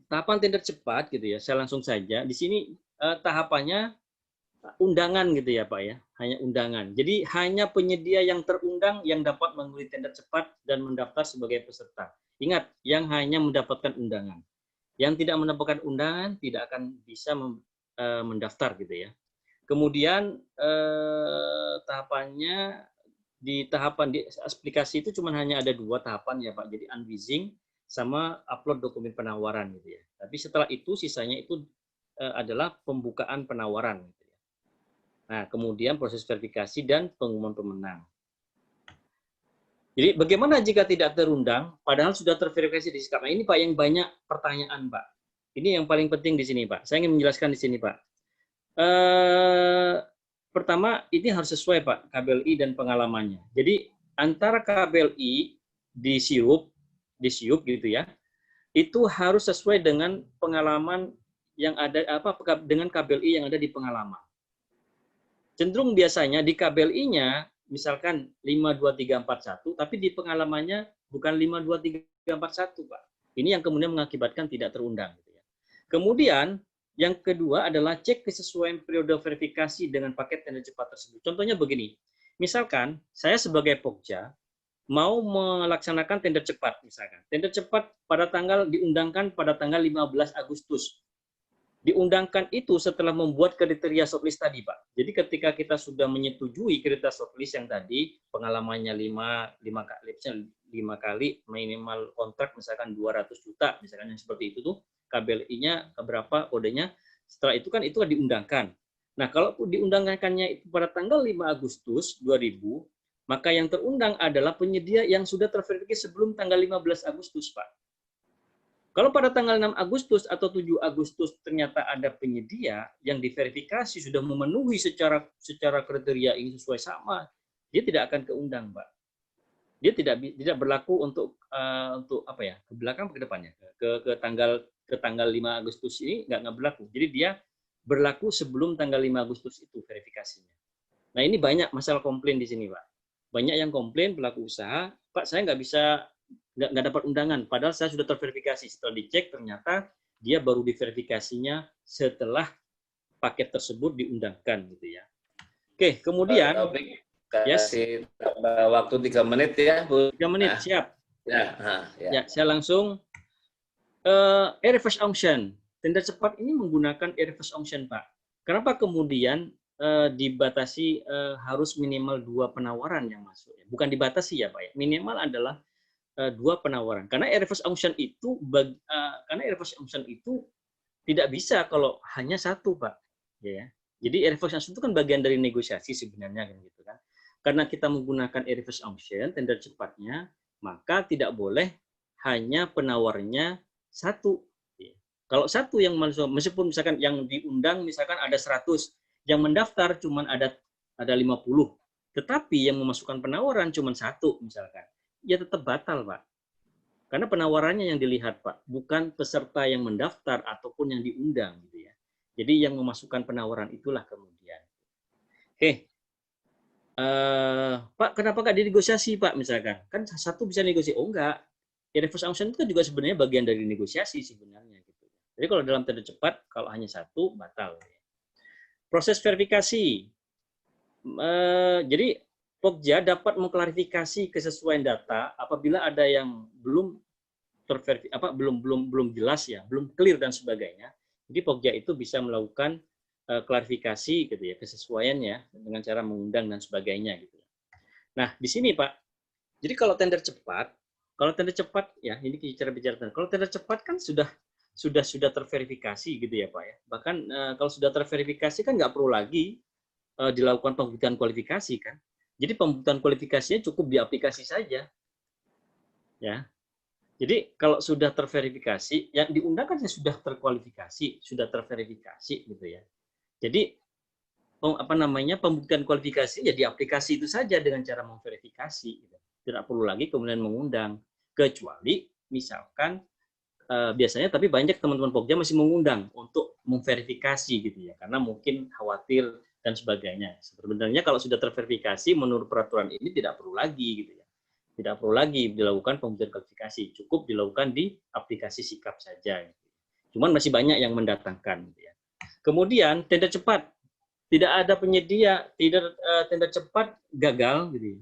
tahapan tender cepat gitu ya. Saya langsung saja di sini tahapannya undangan gitu ya Pak ya, hanya undangan. Jadi hanya penyedia yang terundang yang dapat mengikuti tender cepat dan mendaftar sebagai peserta. Ingat, yang hanya mendapatkan undangan. Yang tidak mendapatkan undangan tidak akan bisa mendaftar gitu ya. Kemudian tahapannya di aplikasi itu cuma hanya ada 2 tahapan ya Pak. Jadi unwizing sama upload dokumen penawaran gitu ya. Tapi setelah itu sisanya itu adalah pembukaan penawaran. Nah, kemudian proses verifikasi dan pengumuman pemenang. Jadi bagaimana jika tidak terundang, padahal sudah terverifikasi di SIKAP? Nah, ini Pak yang banyak pertanyaan Pak. Ini yang paling penting di sini Pak. Saya ingin menjelaskan di sini Pak. Pertama, ini harus sesuai Pak, KBLI dan pengalamannya. Jadi antara KBLI di SIUP gitu ya, itu harus sesuai dengan pengalaman yang ada dengan KBLI yang ada di pengalaman. Cenderung biasanya di KBLI-nya misalkan 52341, tapi di pengalamannya bukan 52341, Pak. Ini yang kemudian mengakibatkan tidak terundang. Gitu ya. Kemudian yang kedua adalah cek kesesuaian periode verifikasi dengan paket tender cepat tersebut. Contohnya begini, misalkan saya sebagai Pokja mau melaksanakan tender cepat, misalkan tender cepat diundangkan pada tanggal 15 Agustus. Diundangkan itu setelah membuat kriteria shortlist tadi, Pak. Jadi ketika kita sudah menyetujui kriteria shortlist yang tadi, pengalamannya 5 kali, minimal kontrak misalkan 200 juta, misalkan yang seperti itu tuh, KBLI-nya berapa kodenya, setelah itu kan diundangkan. Nah, kalau diundangkannya itu pada tanggal 5 Agustus 2000, maka yang terundang adalah penyedia yang sudah terverifikasi sebelum tanggal 15 Agustus, Pak. Kalau pada tanggal 6 Agustus atau 7 Agustus ternyata ada penyedia yang diverifikasi sudah memenuhi secara kriteria ini sesuai sama, dia tidak akan keundang, Pak. Dia tidak berlaku untuk apa ya? Ke belakang ke depannya. Ke tanggal 5 Agustus ini nggak berlaku. Jadi dia berlaku sebelum tanggal 5 Agustus itu verifikasinya. Nah, ini banyak masalah komplain di sini, Pak. Banyak yang komplain pelaku usaha, Pak, saya nggak dapat undangan, padahal saya sudah terverifikasi. Setelah dicek ternyata dia baru diverifikasinya setelah paket tersebut diundangkan gitu ya. Oke, kemudian kasih waktu 3 menit ya, Bu. 3 menit, siap. Ya, saya langsung reverse auction. Tender cepat ini menggunakan reverse auction, Pak. Kenapa kemudian dibatasi harus minimal 2 penawaran yang masuk? Bukan dibatasi ya, Pak ya. Minimal adalah 2 penawaran. Karena reverse auction itu tidak bisa kalau hanya 1, Pak. Ya. Jadi reverse auction itu kan bagian dari negosiasi sebenarnya kan gitu kan. karena kita menggunakan reverse auction, tender cepatnya, maka tidak boleh hanya penawarnya satu. Kalau satu yang masuk, meskipun misalkan yang diundang misalkan ada 100, yang mendaftar cuma ada 50, tetapi yang memasukkan penawaran cuma satu misalkan, ya tetap batal, Pak. Karena penawarannya yang dilihat, Pak, bukan peserta yang mendaftar ataupun yang diundang, gitu ya. Jadi yang memasukkan penawaran itulah kemudian. Oke, Pak, kenapa nggak dinegosiasi, Pak, misalkan? Kan satu bisa negosiasi. Oh, enggak. Reverse auction itu juga sebenarnya bagian dari negosiasi sebenarnya. Gitu. Jadi kalau dalam tender cepat, kalau hanya satu, batal. Proses verifikasi. Jadi Pokja dapat mengklarifikasi kesesuaian data apabila ada yang belum belum jelas ya, belum clear dan sebagainya. Jadi Pokja itu bisa melakukan klarifikasi gitu ya, kesesuaiannya dengan cara mengundang dan sebagainya gitu. Nah, di sini Pak. Jadi kalau tender cepat ya, ini cara bicara. Kalau tender cepat kan sudah terverifikasi gitu ya Pak ya. Bahkan kalau sudah terverifikasi kan nggak perlu lagi dilakukan pembuktian kualifikasi kan. Jadi pembuktian kualifikasinya cukup di aplikasi saja. Ya. Jadi kalau sudah terverifikasi, yang diundang kan sudah terkualifikasi, sudah terverifikasi gitu ya. Jadi pembuktian kualifikasi ya di aplikasi itu saja dengan cara memverifikasi. Gitu. Tidak perlu lagi kemudian mengundang. Kecuali misalkan biasanya tapi banyak teman-teman Pokja masih mengundang untuk memverifikasi gitu ya. Karena mungkin khawatir dan sebagainya. Sebenarnya kalau sudah terverifikasi menurut peraturan ini tidak perlu lagi gitu ya. Tidak perlu lagi dilakukan pembuktian kualifikasi, cukup dilakukan di aplikasi Sikap saja. Gitu. Cuman masih banyak yang mendatangkan. Gitu ya. Kemudian tender cepat, tidak ada penyedia, tender cepat gagal. Gitu.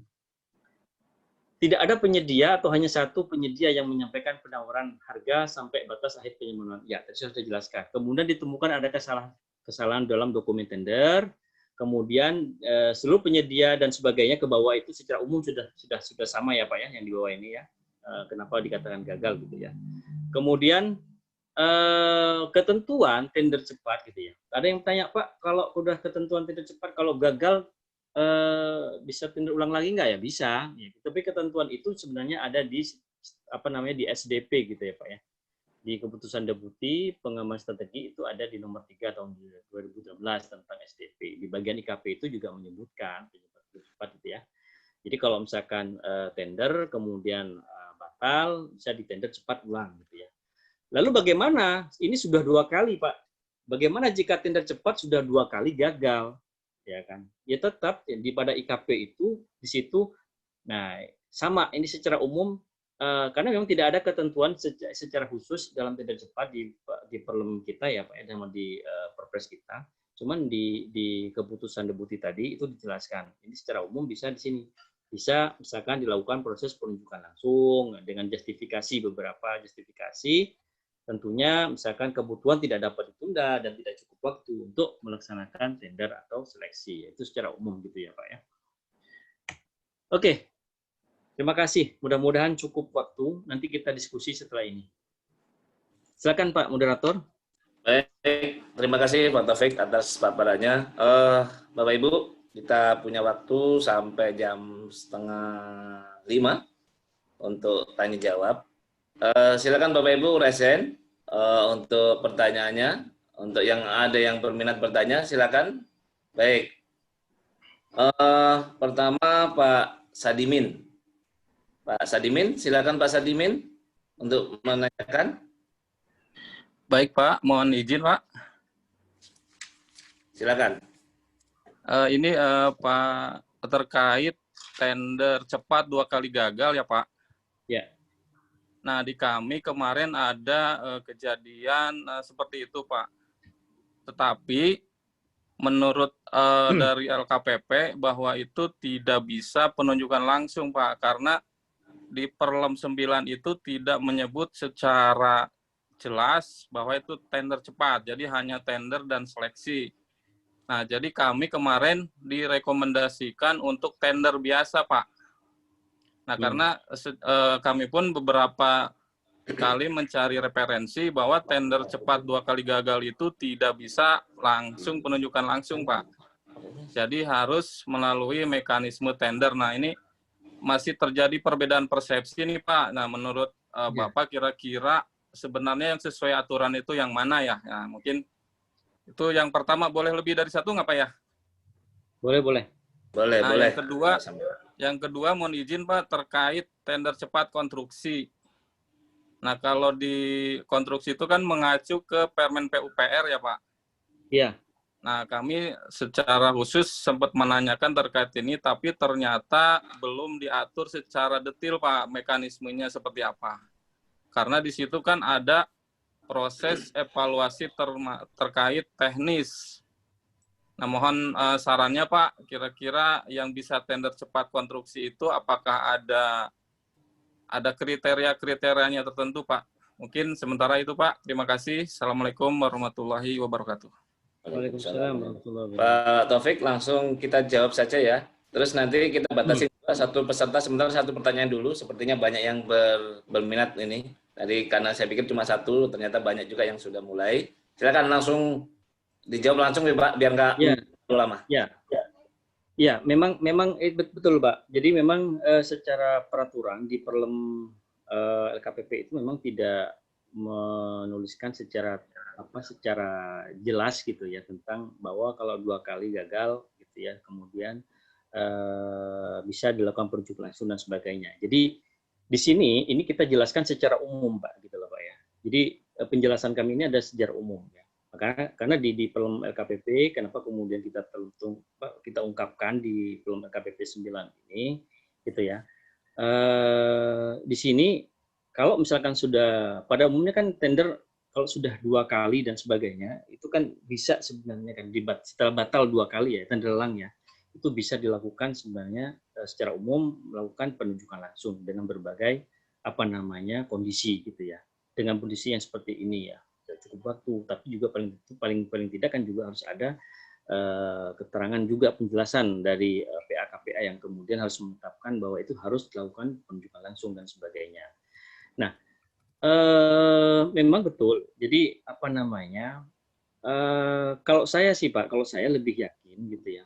Tidak ada penyedia atau hanya satu penyedia yang menyampaikan penawaran harga sampai batas akhir penyaluran. Ya, tadi sudah dijelaskan. Kemudian ditemukan ada kesalahan dalam dokumen tender. Kemudian seluruh penyedia dan sebagainya ke bawah itu secara umum sudah sama ya Pak ya, yang di bawah ini ya. Kenapa dikatakan gagal gitu ya. Kemudian ketentuan tender cepat gitu ya. Ada yang tanya Pak, kalau udah ketentuan tender cepat kalau gagal bisa tender ulang lagi nggak ya? Bisa. Ya. Tapi ketentuan itu sebenarnya ada di di SDP gitu ya Pak ya. Di keputusan Deputi Pengembangan Strategi itu ada di nomor 3 tahun 2013 tentang SDP. Di bagian IKP itu juga menyebutkan penyebab cepat gitu ya. Jadi kalau misalkan tender kemudian batal, bisa ditender cepat ulang gitu ya. Lalu bagaimana? Ini sudah 2 kali Pak. Bagaimana jika tender cepat sudah 2 kali gagal? Ya kan? Ya tetap di pada IKP itu di situ. Nah sama ini secara umum. Karena memang tidak ada ketentuan secara khusus dalam tender cepat di Perlem kita ya Pak, sama di Perpres kita. Cuman di keputusan Deputi tadi itu dijelaskan. Ini secara umum bisa di sini. Bisa misalkan dilakukan proses penunjukan langsung dengan justifikasi, beberapa justifikasi. Tentunya misalkan kebutuhan tidak dapat ditunda dan tidak cukup waktu untuk melaksanakan tender atau seleksi. Itu secara umum gitu ya Pak ya. Oke. Terima kasih. Mudah-mudahan cukup waktu. Nanti kita diskusi setelah ini. Silakan Pak Moderator. Baik, terima kasih Pak Taufik atas paparannya. Bapak Ibu, kita punya waktu sampai jam 4:30 untuk tanya jawab. Silakan Bapak Ibu resen untuk pertanyaannya. Untuk yang ada yang berminat bertanya, silakan. Baik. Pertama Pak Sadimin. Pak Sadimin, silakan Pak Sadimin untuk menanyakan. Baik Pak, mohon izin Pak. Silakan. Ini Pak terkait tender cepat 2 kali gagal ya Pak. Ya. Nah di kami kemarin ada kejadian seperti itu Pak. Tetapi menurut dari LKPP bahwa itu tidak bisa penunjukan langsung Pak, karena di Perlem 9 itu tidak menyebut secara jelas bahwa itu tender cepat, jadi hanya tender dan seleksi. Nah, jadi kami kemarin direkomendasikan untuk tender biasa, Pak. Nah, karena kami pun beberapa kali mencari referensi bahwa tender cepat 2 kali gagal itu tidak bisa langsung penunjukan langsung, Pak. Jadi harus melalui mekanisme tender. Nah, ini masih terjadi perbedaan persepsi nih Pak. Nah, menurut Bapak kira-kira sebenarnya yang sesuai aturan itu yang mana ya? Nah, mungkin itu yang pertama. Boleh lebih dari satu nggak Pak ya? Boleh, boleh. Boleh, Nah, boleh. yang kedua mohon izin Pak terkait tender cepat konstruksi. Nah, kalau di konstruksi itu kan mengacu ke Permen PUPR ya Pak. Iya. Nah, kami secara khusus sempat menanyakan terkait ini, tapi ternyata belum diatur secara detail Pak mekanismenya seperti apa. Karena di situ kan ada proses evaluasi terkait teknis. Nah, mohon sarannya Pak, kira-kira yang bisa tender cepat konstruksi itu apakah ada kriteria-kriterianya tertentu Pak? Mungkin sementara itu Pak. Terima kasih. Assalamualaikum warahmatullahi wabarakatuh. Waalaikumsalam warahmatullahi Pak Taufik, langsung kita jawab saja ya. Terus nanti kita batasi satu peserta sebentar satu pertanyaan dulu. Sepertinya banyak yang berminat ini. Tadi karena saya pikir cuma satu, ternyata banyak juga yang sudah mulai. Silakan langsung dijawab langsung ya Pak, biar nggak lama. Ya, memang betul Pak. Jadi memang secara peraturan di Perlem LKPP itu memang tidak menuliskan secara jelas gitu ya tentang bahwa kalau 2 kali gagal gitu ya kemudian bisa dilakukan perujuk langsung dan sebagainya. Jadi di sini ini kita jelaskan secara umum Pak gitu loh Pak ya. Jadi penjelasan kami ini ada secara umum ya. Karena di Perlem LKPP kenapa kemudian kita ungkapkan di Perlem LKPP 9 ini gitu ya. Di sini kalau misalkan sudah pada umumnya kan tender kalau sudah 2 kali dan sebagainya itu kan bisa sebenarnya kan setelah batal 2 kali ya tender lelang ya itu bisa dilakukan sebenarnya secara umum melakukan penunjukan langsung dengan berbagai kondisi gitu ya dengan kondisi yang seperti ini ya cukup waktu tapi juga paling tidak kan juga harus ada keterangan juga penjelasan dari PA-KPA yang kemudian harus menetapkan bahwa itu harus dilakukan penunjukan langsung dan sebagainya. Nah, memang betul. Jadi kalau saya sih Pak, kalau saya lebih yakin gitu ya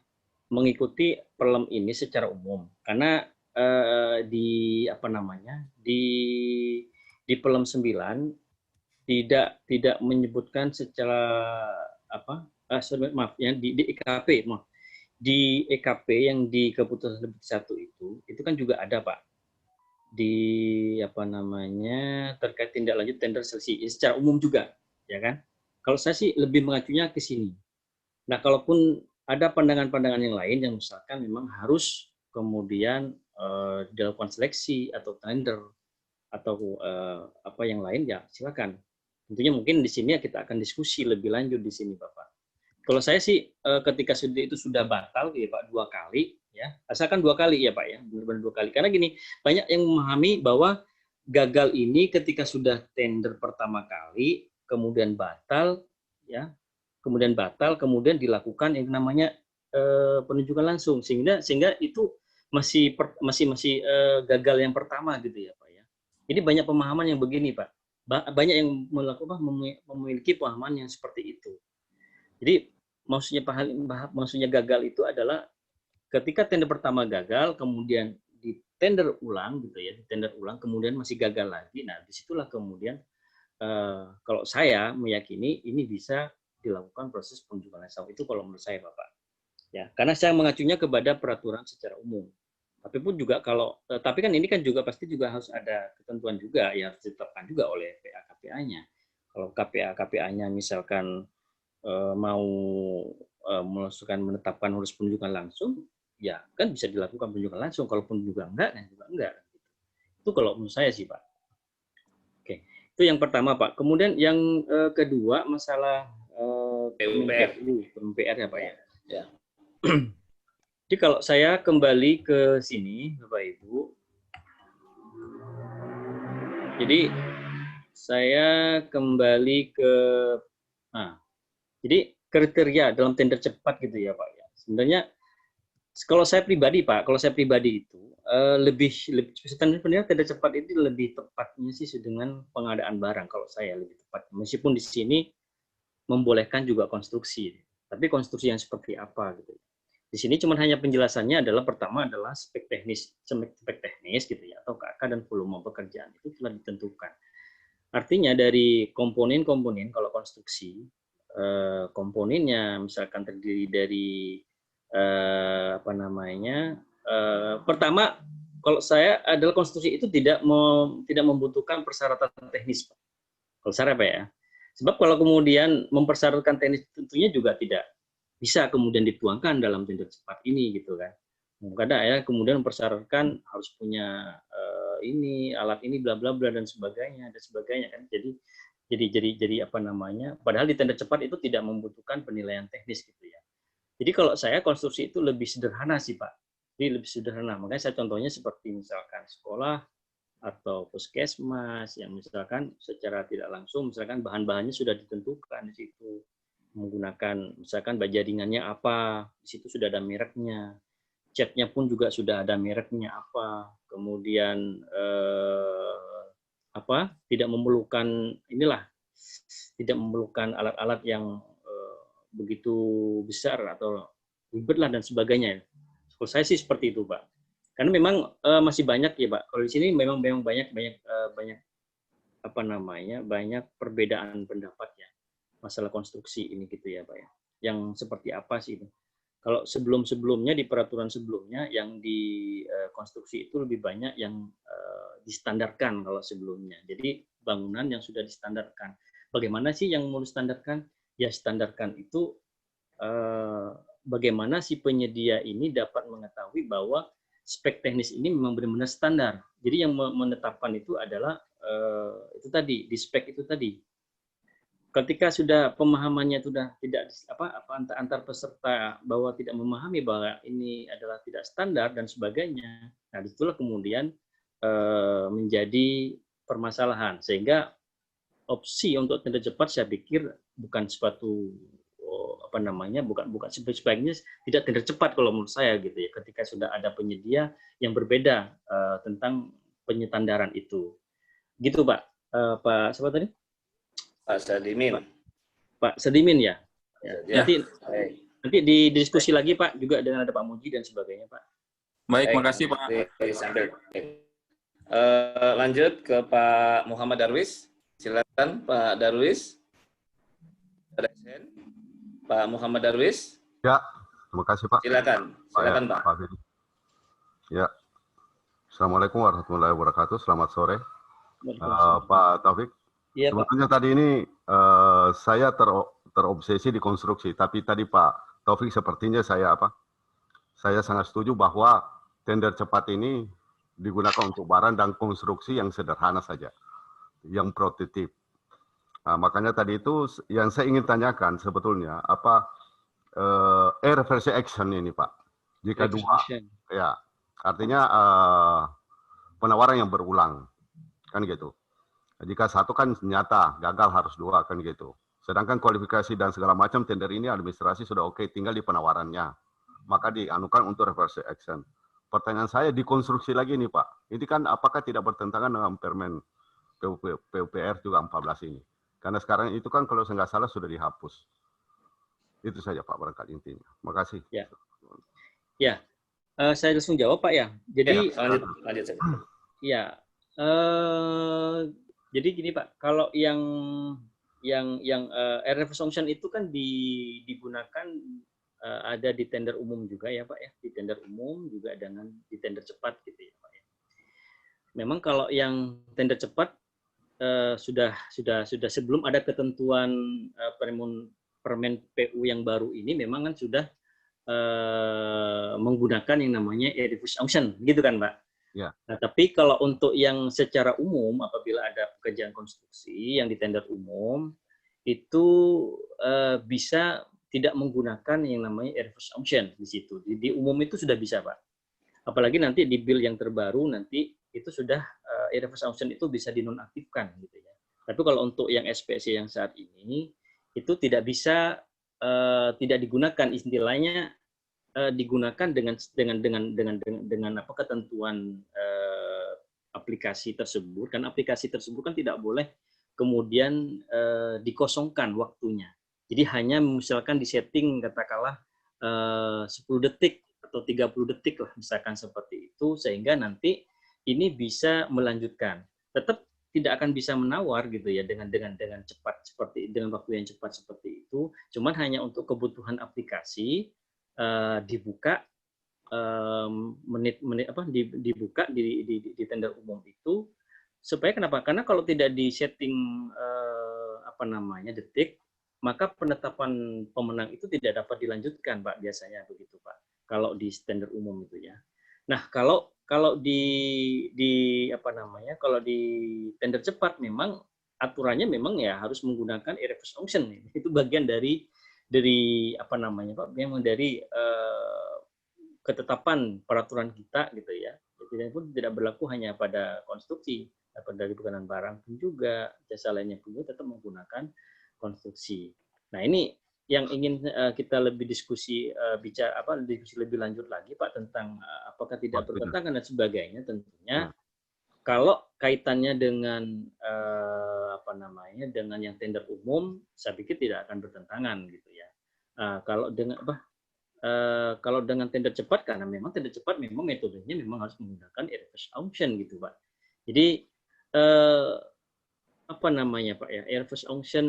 mengikuti Perlem ini secara umum karena di Perlem 9 tidak menyebutkan secara di EKP di EKP yang di keputusan lebih 1 itu kan juga ada Pak di terkait tindak lanjut tender seleksi secara umum juga ya kan kalau saya sih lebih mengacunya ke sini. Nah kalaupun ada pandangan-pandangan yang lain yang misalkan memang harus kemudian dilakukan seleksi atau tender atau yang lain ya silakan. Tentunya mungkin di sini kita akan diskusi lebih lanjut di sini Bapak. Kalau saya sih ketika itu sudah batal ya Pak 2 kali ya, asalkan 2 kali ya Pak ya, benar-benar 2 kali. Karena gini, banyak yang memahami bahwa gagal ini ketika sudah tender pertama kali kemudian batal ya, kemudian dilakukan yang namanya penunjukan langsung sehingga itu masih gagal yang pertama gitu ya Pak ya. Jadi banyak pemahaman yang begini Pak. Banyak yang memiliki pemahaman yang seperti itu. Jadi maksudnya gagal itu adalah ketika tender pertama gagal, kemudian di tender ulang gitu ya, kemudian masih gagal lagi. Nah, disitulah kemudian kalau saya meyakini ini bisa dilakukan proses penunjukan langsung itu kalau menurut saya Bapak. Ya, karena saya mengacunya kepada peraturan secara umum. Tapi kan ini kan juga pasti juga harus ada ketentuan juga ya harus ditetapkan juga oleh PA-KPA-nya. Kalau KPA-KPA-nya misalkan mau menetapkan harus penunjukan langsung, ya kan bisa dilakukan penunjukan langsung. Kalaupun juga enggak, kan juga enggak. Itu kalau menurut saya sih Pak. Oke, itu yang pertama Pak. Kemudian yang kedua masalah PUPR ya Pak ya. Ya. Jadi kalau saya kembali ke sini Bapak Ibu, jadi saya kembali ke jadi kriteria dalam tender cepat gitu ya Pak ya. Sebenarnya kalau saya pribadi Pak, itu sebenarnya tender cepat itu lebih tepatnya sih dengan pengadaan barang kalau saya lebih tepat. Meskipun di sini membolehkan juga konstruksi, tapi konstruksi yang seperti apa gitu. Di sini cuma hanya penjelasannya adalah pertama adalah spek teknis gitu ya, atau KK dan volume pekerjaan itu telah ditentukan. Artinya dari komponen-komponen kalau konstruksi komponennya misalkan terdiri dari pertama kalau saya adalah konstruksi itu tidak membutuhkan persyaratan teknis, Pak. Kalau saya Pak ya. Sebab kalau kemudian mempersyaratkan teknis tentunya juga tidak bisa kemudian dituangkan dalam tender cepat ini gitu kan. Kadang ya kemudian mempersyaratkan harus punya ini alat ini bla bla bla dan sebagainya kan. Jadi padahal di tender cepat itu tidak membutuhkan penilaian teknis gitu ya. Jadi kalau saya konstruksi itu lebih sederhana sih Pak. Jadi lebih sederhana. Makanya saya contohnya seperti misalkan sekolah atau puskesmas yang misalkan secara tidak langsung misalkan bahan-bahannya sudah ditentukan di situ, menggunakan misalkan jaringannya apa, di situ sudah ada mereknya, catnya pun juga sudah ada mereknya apa, kemudian tidak memerlukan alat-alat yang begitu besar atau ribet lah dan sebagainya. Kalau saya sih seperti itu Pak. Karena memang masih banyak ya Pak. Kalau di sini memang banyak perbedaan pendapat ya masalah konstruksi ini gitu ya Pak ya. Yang seperti apa sih itu? Kalau sebelumnya di peraturan sebelumnya yang di konstruksi itu lebih banyak yang distandarkan kalau sebelumnya. Jadi bangunan yang sudah distandarkan. Bagaimana sih yang mau distandarkan? Ya standarkan itu bagaimana si penyedia ini dapat mengetahui bahwa spek teknis ini memang benar-benar standar. Jadi yang menetapkan itu adalah itu tadi di spek itu tadi. Ketika sudah pemahamannya sudah tidak antar peserta bahwa tidak memahami bahwa ini adalah tidak standar dan sebagainya. Nah, disitulah kemudian menjadi permasalahan sehingga opsi untuk tender cepat saya pikir bukan suatu bukan sebaiknya tidak tender cepat kalau menurut saya gitu ya ketika sudah ada penyedia yang berbeda tentang penyetandaran itu gitu Pak. Pak siapa tadi? Pak Sadimin. Pak Sadimin ya. Ya. Nanti didiskusi lagi Pak juga dengan ada Pak Muji dan sebagainya Pak. Baik, makasih Pak. Lanjut ke Pak Muhammad Darwis. Silakan Pak Darwis. Pak Muhammad Darwis. Ya, terima kasih Pak. Silakan Pak. Ya, Assalamualaikum warahmatullahi wabarakatuh. Selamat sore, Pak Taufik. Ya, sebetulnya Pak. Tadi ini saya terobsesi di konstruksi, tapi tadi Pak Taufik sepertinya saya sangat setuju bahwa tender cepat ini digunakan untuk barang dan konstruksi yang sederhana saja, yang prototipe. Nah, makanya tadi itu yang saya ingin tanyakan sebetulnya reverse action ini Pak. Jika dua, ya artinya penawaran yang berulang kan gitu. Jika satu kan nyata gagal harus dua kan gitu. Sedangkan kualifikasi dan segala macam tender ini administrasi sudah oke, tinggal di penawarannya. Maka dianukan untuk reverse action. Pertanyaan saya dikonstruksi lagi nih Pak. Ini kan apakah tidak bertentangan dengan Permen PUPR juga 14 ini? Karena sekarang itu kan kalau saya nggak salah sudah dihapus. Itu saja Pak barangkali intinya. Makasih. Ya, saya langsung jawab Pak ya. Jadi lanjut saja. Ya, jadi gini Pak, kalau yang reverse auction itu kan digunakan ada di tender umum juga ya Pak ya, di tender umum juga dengan di tender cepat gitu ya Pak ya. Memang kalau yang tender cepat sudah sebelum ada ketentuan Permen PU yang baru ini memang kan sudah menggunakan yang namanya reverse auction gitu kan Pak. Ya. Nah, tapi kalau untuk yang secara umum apabila ada pekerjaan konstruksi yang di tender umum itu bisa tidak menggunakan yang namanya reverse auction di situ. Di umum itu sudah bisa Pak. Apalagi nanti di bill yang terbaru nanti itu sudah reverse auction itu bisa dinonaktifkan gitu ya. Tapi kalau untuk yang SPC yang saat ini itu tidak bisa tidak digunakan, istilahnya digunakan dengan ketentuan aplikasi tersebut, kan aplikasi tersebut kan tidak boleh kemudian dikosongkan waktunya. Jadi hanya misalkan disetting katakanlah 10 detik atau 30 detik lah misalkan seperti itu, sehingga nanti ini bisa melanjutkan. Tetap tidak akan bisa menawar gitu ya dengan cepat seperti dengan waktu yang cepat seperti itu. Cuman hanya untuk kebutuhan aplikasi dibuka menit-menit dibuka di tender umum itu supaya kenapa? Karena kalau tidak di setting detik, maka penetapan pemenang itu tidak dapat dilanjutkan, Pak, biasanya begitu, Pak. Kalau di tender umum itu ya. Nah, kalau di kalau di tender cepat memang aturannya memang ya harus menggunakan reverse auction. Itu bagian dari Pak, memang dari ketetapan peraturan kita gitu ya. Jadi pun tidak berlaku hanya pada konstruksi, dari bukanan barang pun juga, jasa lainnya pun juga tetap menggunakan konstruksi. Nah, ini yang ingin kita lebih diskusi diskusi lebih lanjut lagi, Pak, tentang apakah tidak bertentangan dan sebagainya. Tentunya kalau kaitannya dengan dengan yang tender umum, saya pikir tidak akan bertentangan gitu ya. Kalau dengan tender cepat, karena memang tender cepat memang metodenya memang harus menggunakan reverse auction gitu, Pak. Jadi Pak ya, reverse auction.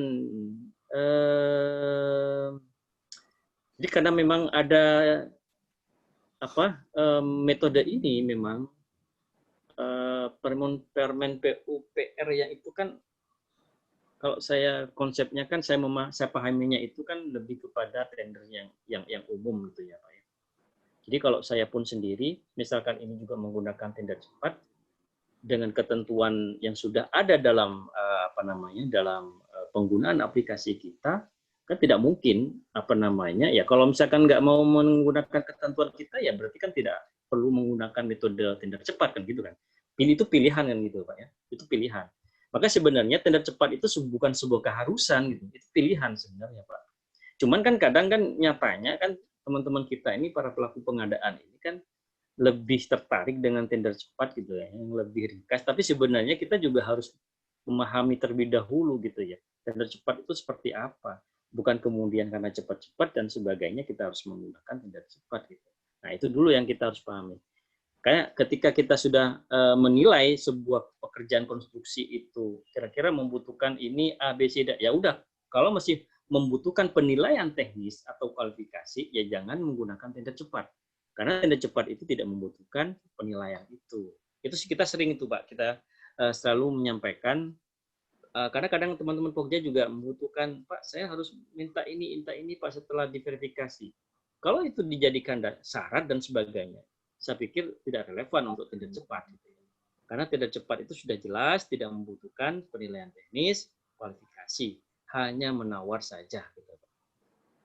Jadi karena memang ada metode ini memang Permen PUPR yang itu kan kalau saya konsepnya kan saya pahaminya itu kan lebih kepada tender yang umum gitu ya Pak ya. Jadi kalau saya pun sendiri misalkan ini juga menggunakan tender cepat dengan ketentuan yang sudah ada dalam dalam penggunaan aplikasi kita, kan tidak mungkin ya kalau misalkan nggak mau menggunakan ketentuan kita ya berarti kan tidak perlu menggunakan metode tender cepat kan gitu kan. Itu pilihan kan gitu Pak ya. Itu pilihan. Maka sebenarnya tender cepat itu bukan sebuah keharusan gitu. Itu pilihan sebenarnya Pak. Cuman kan kadang kan nyatanya kan teman-teman kita ini para pelaku pengadaan ini kan lebih tertarik dengan tender cepat gitu ya, yang lebih ringkas. Tapi sebenarnya kita juga harus memahami terlebih dahulu gitu ya. Tender cepat itu seperti apa? Bukan kemudian karena cepat-cepat dan sebagainya kita harus menggunakan tender cepat gitu. Nah, itu dulu yang kita harus pahami. Kayak ketika kita sudah menilai sebuah pekerjaan konstruksi itu kira-kira membutuhkan ini A, B, C, D, ya udah. Kalau masih membutuhkan penilaian teknis atau kualifikasi, ya jangan menggunakan tender cepat. Karena tender cepat itu tidak membutuhkan penilaian itu. Itu kita sering itu Pak, kita selalu menyampaikan. Karena kadang teman-teman Pokja juga membutuhkan, Pak, saya harus minta ini Pak setelah diverifikasi. Kalau itu dijadikan syarat dan sebagainya, saya pikir tidak relevan untuk tender cepat. Karena tender cepat itu sudah jelas tidak membutuhkan penilaian teknis, kualifikasi, hanya menawar saja.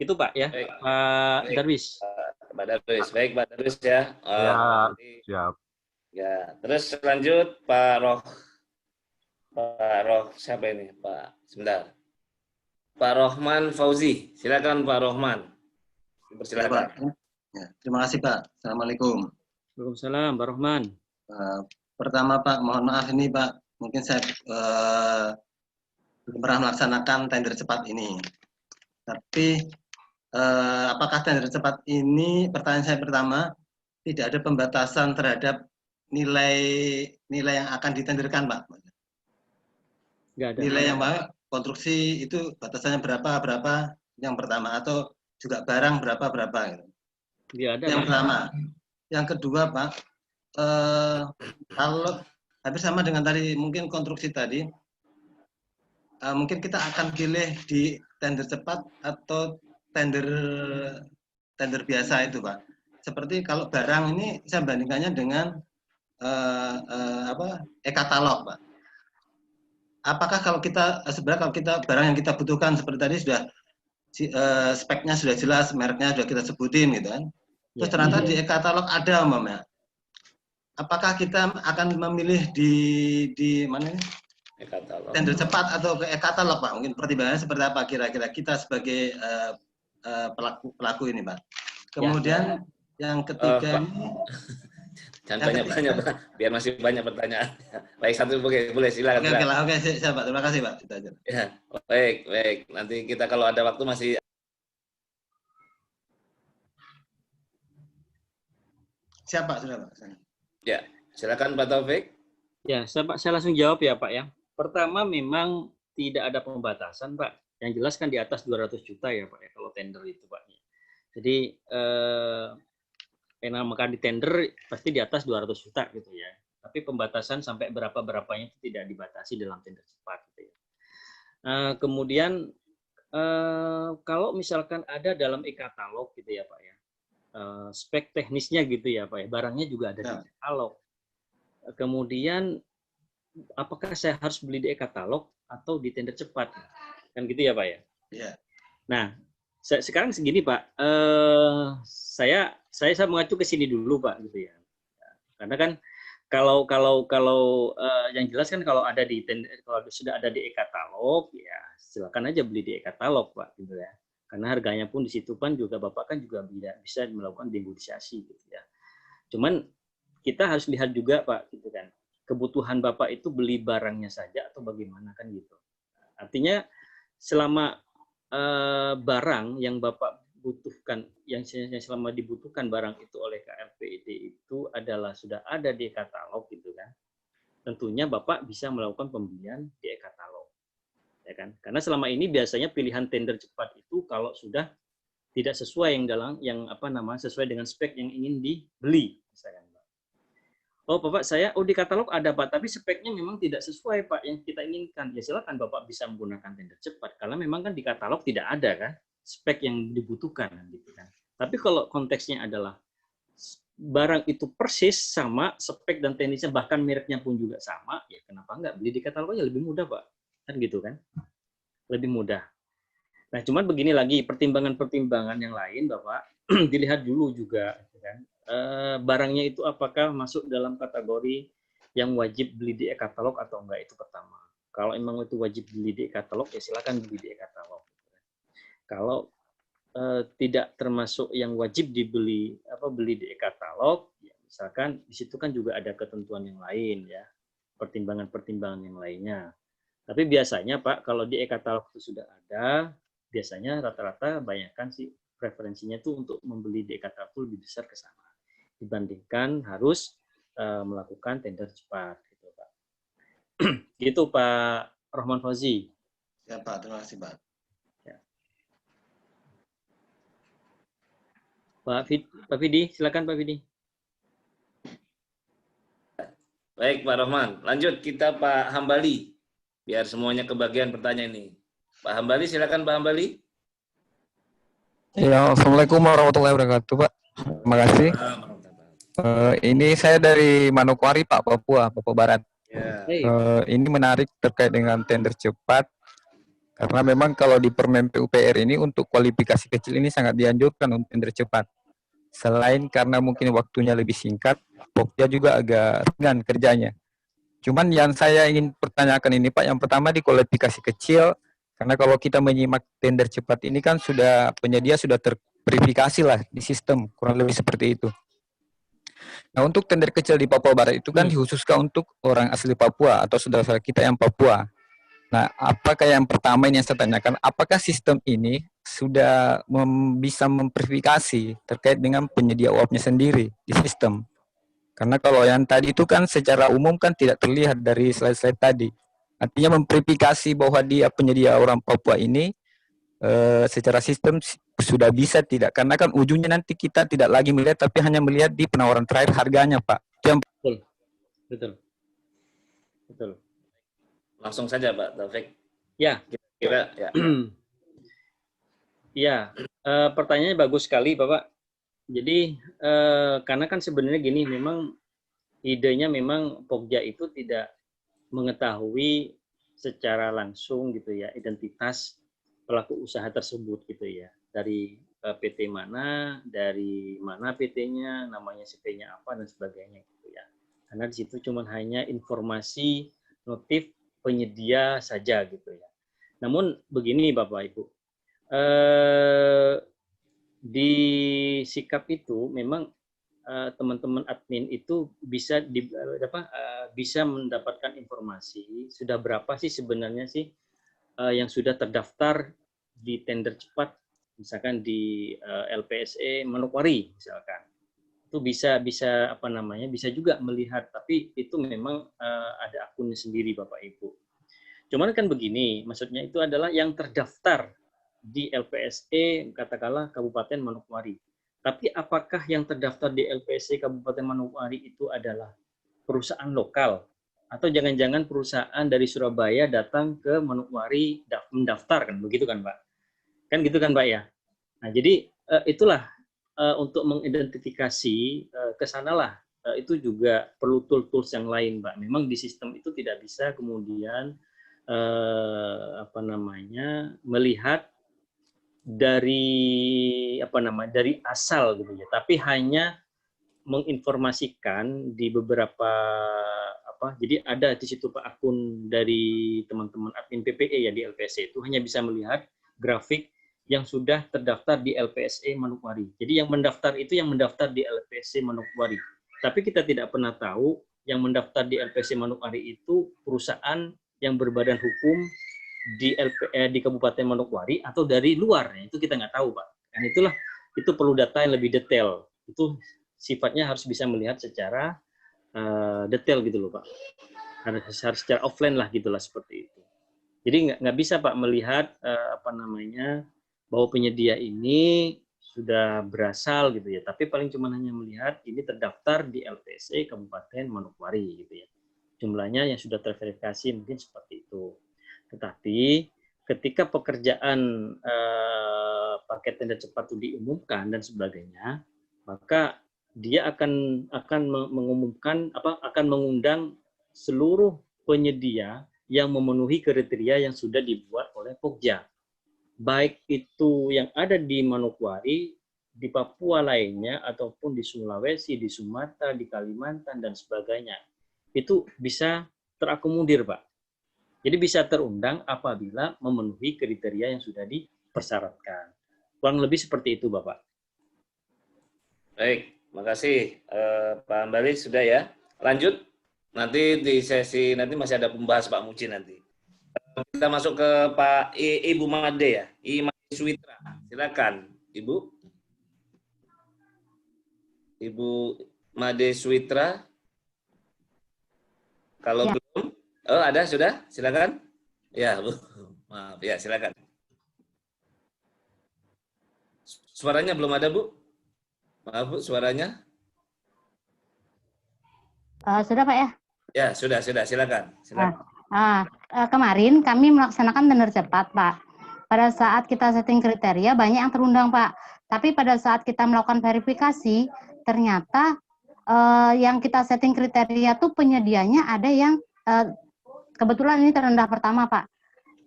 Itu Pak ya, baik. Pak Darwis. Pak Darwis, baik Pak Darwis ya. Siap. Ya, terus lanjut Pak Roh siapa ini Pak? Sebentar. Pak Rohman Fauzi, silakan Pak Rohman. Silakan. Ya, terima kasih Pak. Assalamualaikum. Waalaikumsalam Pak Rohman. Pertama Pak, mohon maaf ini Pak, mungkin saya belum pernah melaksanakan tender cepat ini. Tapi apakah tender cepat ini, pertanyaan saya pertama, tidak ada pembatasan terhadap nilai yang akan ditenderkan Pak? Nggak ada. Nilai yang konstruksi itu batasannya berapa yang pertama, atau juga barang berapa gitu. Nggak ada. Yang pertama. Yang kedua Pak, kalau hampir sama dengan tadi mungkin konstruksi tadi, mungkin kita akan pilih di tender cepat atau tender biasa itu Pak. Seperti kalau barang ini saya bandingkannya dengan e-katalog Pak. Apakah kalau kita barang yang kita butuhkan seperti tadi sudah speknya sudah jelas, mereknya sudah kita sebutin gitu kan. Terus ternyata di e-katalog ada umpamanya. Apakah kita akan memilih di mana ini? E-katalog. Tender cepat atau ke e-katalog Pak? Mungkin pertimbangannya seperti apa kira-kira kita sebagai pelaku ini Pak. Kemudian yang ketiga ini jangan banyak-banyak Pak, biar masih banyak pertanyaan. Baik, satu boleh silakan. Oke, siap Pak. Terima kasih Pak. Itu aja. Ya, baik. Nanti kita kalau ada waktu masih Siapa sudah Pak? Ya, silakan Pak Taufik. Ya, saya langsung jawab ya Pak ya. Pertama memang tidak ada pembatasan Pak. Yang jelas kan di atas 200 juta ya Pak ya kalau tender itu Pak. Jadi maka di tender pasti di atas 200 juta gitu ya. Tapi pembatasan sampai berapa-berapanya itu tidak dibatasi dalam tender cepat gitu ya. Kemudian kalau misalkan ada dalam e-katalog gitu ya Pak ya. Spek teknisnya gitu ya Pak ya. Barangnya juga ada di katalog. Kemudian apakah saya harus beli di e-katalog atau di tender cepat? Kan gitu ya Pak ya? Iya. Nah, sekarang segini Pak, saya mengacu ke sini dulu Pak gitu ya. Karena kan kalau yang jelas kan kalau ada di tender, kalau sudah ada di e-katalog ya silakan aja beli di e-katalog Pak gitu ya. Karena harganya pun di situ kan juga Bapak kan juga bisa melakukan negosiasi gitu ya. Cuman kita harus lihat juga Pak gitu kan, kebutuhan Bapak itu beli barangnya saja atau bagaimana kan gitu. Artinya selama barang yang Bapak butuhkan, yang selama dibutuhkan barang itu oleh KLPID itu adalah sudah ada di katalog gitu kan, tentunya Bapak bisa melakukan pembelian di e-katalog, ya kan? Karena selama ini biasanya pilihan tender cepat itu kalau sudah tidak sesuai sesuai dengan spek yang ingin dibeli, misalkan. Oh Bapak saya, di katalog ada Pak, tapi speknya memang tidak sesuai Pak yang kita inginkan. Ya silakan Bapak bisa menggunakan tender cepat, karena memang kan di katalog tidak ada kan spek yang dibutuhkan gitu kan. Tapi kalau konteksnya adalah barang itu persis sama spek dan teknisnya, bahkan mereknya pun juga sama, ya kenapa enggak beli di katalog aja, lebih mudah Pak, kan gitu kan, lebih mudah. Nah cuman begini lagi, pertimbangan-pertimbangan yang lain Bapak dilihat dulu juga kan. Barangnya itu apakah masuk dalam kategori yang wajib beli di e-katalog atau enggak, itu pertama. Kalau emang itu wajib beli di e-katalog ya silakan beli di e-katalog. Kalau tidak termasuk yang wajib beli di e-katalog, ya misalkan di situ kan juga ada ketentuan yang lain ya, pertimbangan-pertimbangan yang lainnya. Tapi biasanya Pak kalau di e-katalog itu sudah ada, biasanya rata-rata banyakkan sih preferensinya itu untuk membeli di e-katalog itu lebih besar ke sana dibandingkan harus melakukan tender cepat gitu Pak. Gitu Pak Rohman Fauzi. Ya Pak, terima kasih Pak. Ya. Pak Fidi, silakan Pak Fidi. Baik Pak Rohman, lanjut kita Pak Hambali. Biar semuanya kebagian pertanyaan ini. Pak Hambali, silakan Pak Hambali. Ya, Assalamualaikum warahmatullahi wabarakatuh Pak. Terima kasih. Ini saya dari Manokwari Pak, Papua Barat. Ini menarik terkait dengan tender cepat karena memang kalau di Permen PUPR ini untuk kualifikasi kecil ini sangat dianjurkan untuk tender cepat. Selain karena mungkin waktunya lebih singkat, Pokja juga agak ringan kerjanya. Cuman yang saya ingin pertanyakan ini Pak, yang pertama di kualifikasi kecil, karena kalau kita menyimak tender cepat ini kan penyedia sudah terverifikasi lah di sistem, kurang lebih seperti itu. Nah, untuk tender kecil di Papua Barat itu kan dikhususkan untuk orang asli Papua atau saudara-saudara kita yang Papua. Nah, apakah yang pertama ini yang saya tanyakan, apakah sistem ini sudah bisa memverifikasi terkait dengan penyedia uapnya sendiri di sistem? Karena kalau yang tadi itu kan secara umum kan tidak terlihat dari slide-slide tadi. Artinya memverifikasi bahwa dia penyedia orang Papua ini secara sistem sudah bisa tidak, karena kan ujungnya nanti kita tidak lagi melihat tapi hanya melihat di penawaran terakhir harganya Pak. Betul. Langsung saja Pak Taufik. Ya. Kira ya. Ya, pertanyaannya bagus sekali Bapak. Jadi karena kan sebenarnya gini, memang idenya memang Pokja itu tidak mengetahui secara langsung gitu ya identitas pelaku usaha tersebut gitu ya, dari PT mana, dari mana PT-nya, namanya CP-nya apa dan sebagainya gitu ya. Karena di situ cuma hanya informasi notif penyedia saja gitu ya. Namun begini Bapak Ibu, di sikap itu memang teman-teman admin itu bisa bisa mendapatkan informasi sudah berapa sih sebenarnya sih yang sudah terdaftar di tender cepat, misalkan di LPSE Manokwari misalkan. itu bisa apa namanya, bisa juga melihat, tapi itu memang ada akunnya sendiri Bapak Ibu. Cuman kan begini, maksudnya itu adalah yang terdaftar di LPSE katakanlah Kabupaten Manokwari. Tapi apakah yang terdaftar di LPSE Kabupaten Manokwari itu adalah perusahaan lokal atau jangan-jangan perusahaan dari Surabaya datang ke Manokwari mendaftar, kan begitu kan Pak? Kan gitu kan Pak ya? Nah, jadi itulah untuk mengidentifikasi ke sanalah itu juga perlu tools yang lain, Pak. Memang di sistem itu tidak bisa kemudian apa namanya melihat dari dari asal gitu ya, tapi hanya menginformasikan di beberapa jadi ada di situ Pak akun dari teman-teman admin PPE ya di LPSE itu hanya bisa melihat grafik yang sudah terdaftar di LPSE Manokwari. Jadi yang mendaftar itu yang mendaftar di LPSE Manokwari. Tapi kita tidak pernah tahu yang mendaftar di LPSE Manokwari itu perusahaan yang berbadan hukum di Kabupaten Manokwari atau dari luar. Itu kita nggak tahu Pak. Dan itu perlu data yang lebih detail. Itu sifatnya harus bisa melihat secara detail gitu loh Pak. Harus secara offline lah gitulah seperti itu. Jadi nggak bisa Pak melihat bahwa penyedia ini sudah berasal gitu ya, tapi paling cuma hanya melihat ini terdaftar di LPSE Kabupaten Manokwari gitu ya. Jumlahnya yang sudah terverifikasi mungkin seperti itu. Tetapi ketika pekerjaan paket tender cepat itu diumumkan dan sebagainya, maka dia akan mengumumkan akan mengundang seluruh penyedia yang memenuhi kriteria yang sudah dibuat oleh Pokja. Baik itu yang ada di Manokwari, di Papua lainnya, ataupun di Sulawesi, di Sumatera, di Kalimantan, dan sebagainya. Itu bisa terakomodir, Pak. Jadi bisa terundang apabila memenuhi kriteria yang sudah dipersyaratkan. Kurang lebih seperti itu, Bapak. Baik, makasih Pak Ambali sudah ya. Lanjut, nanti di sesi nanti masih ada pembahas Pak Muci nanti. Kita masuk ke Pak Ibu Made ya, Ibu Made Suwitra. Silakan, Ibu. Ibu Made Suwitra. Kalau ya. Belum, oh ada sudah, silakan. Ya, Bu. Maaf ya, silakan. Suaranya belum ada, Bu. Maaf, Bu, suaranya. Sudah, Pak ya? Ya, sudah, silakan. Kemarin kami melaksanakan tender cepat, Pak. Pada saat kita setting kriteria, banyak yang terundang, Pak. Tapi pada saat kita melakukan verifikasi, ternyata yang kita setting kriteria tuh penyedianya ada yang kebetulan ini terendah pertama, Pak.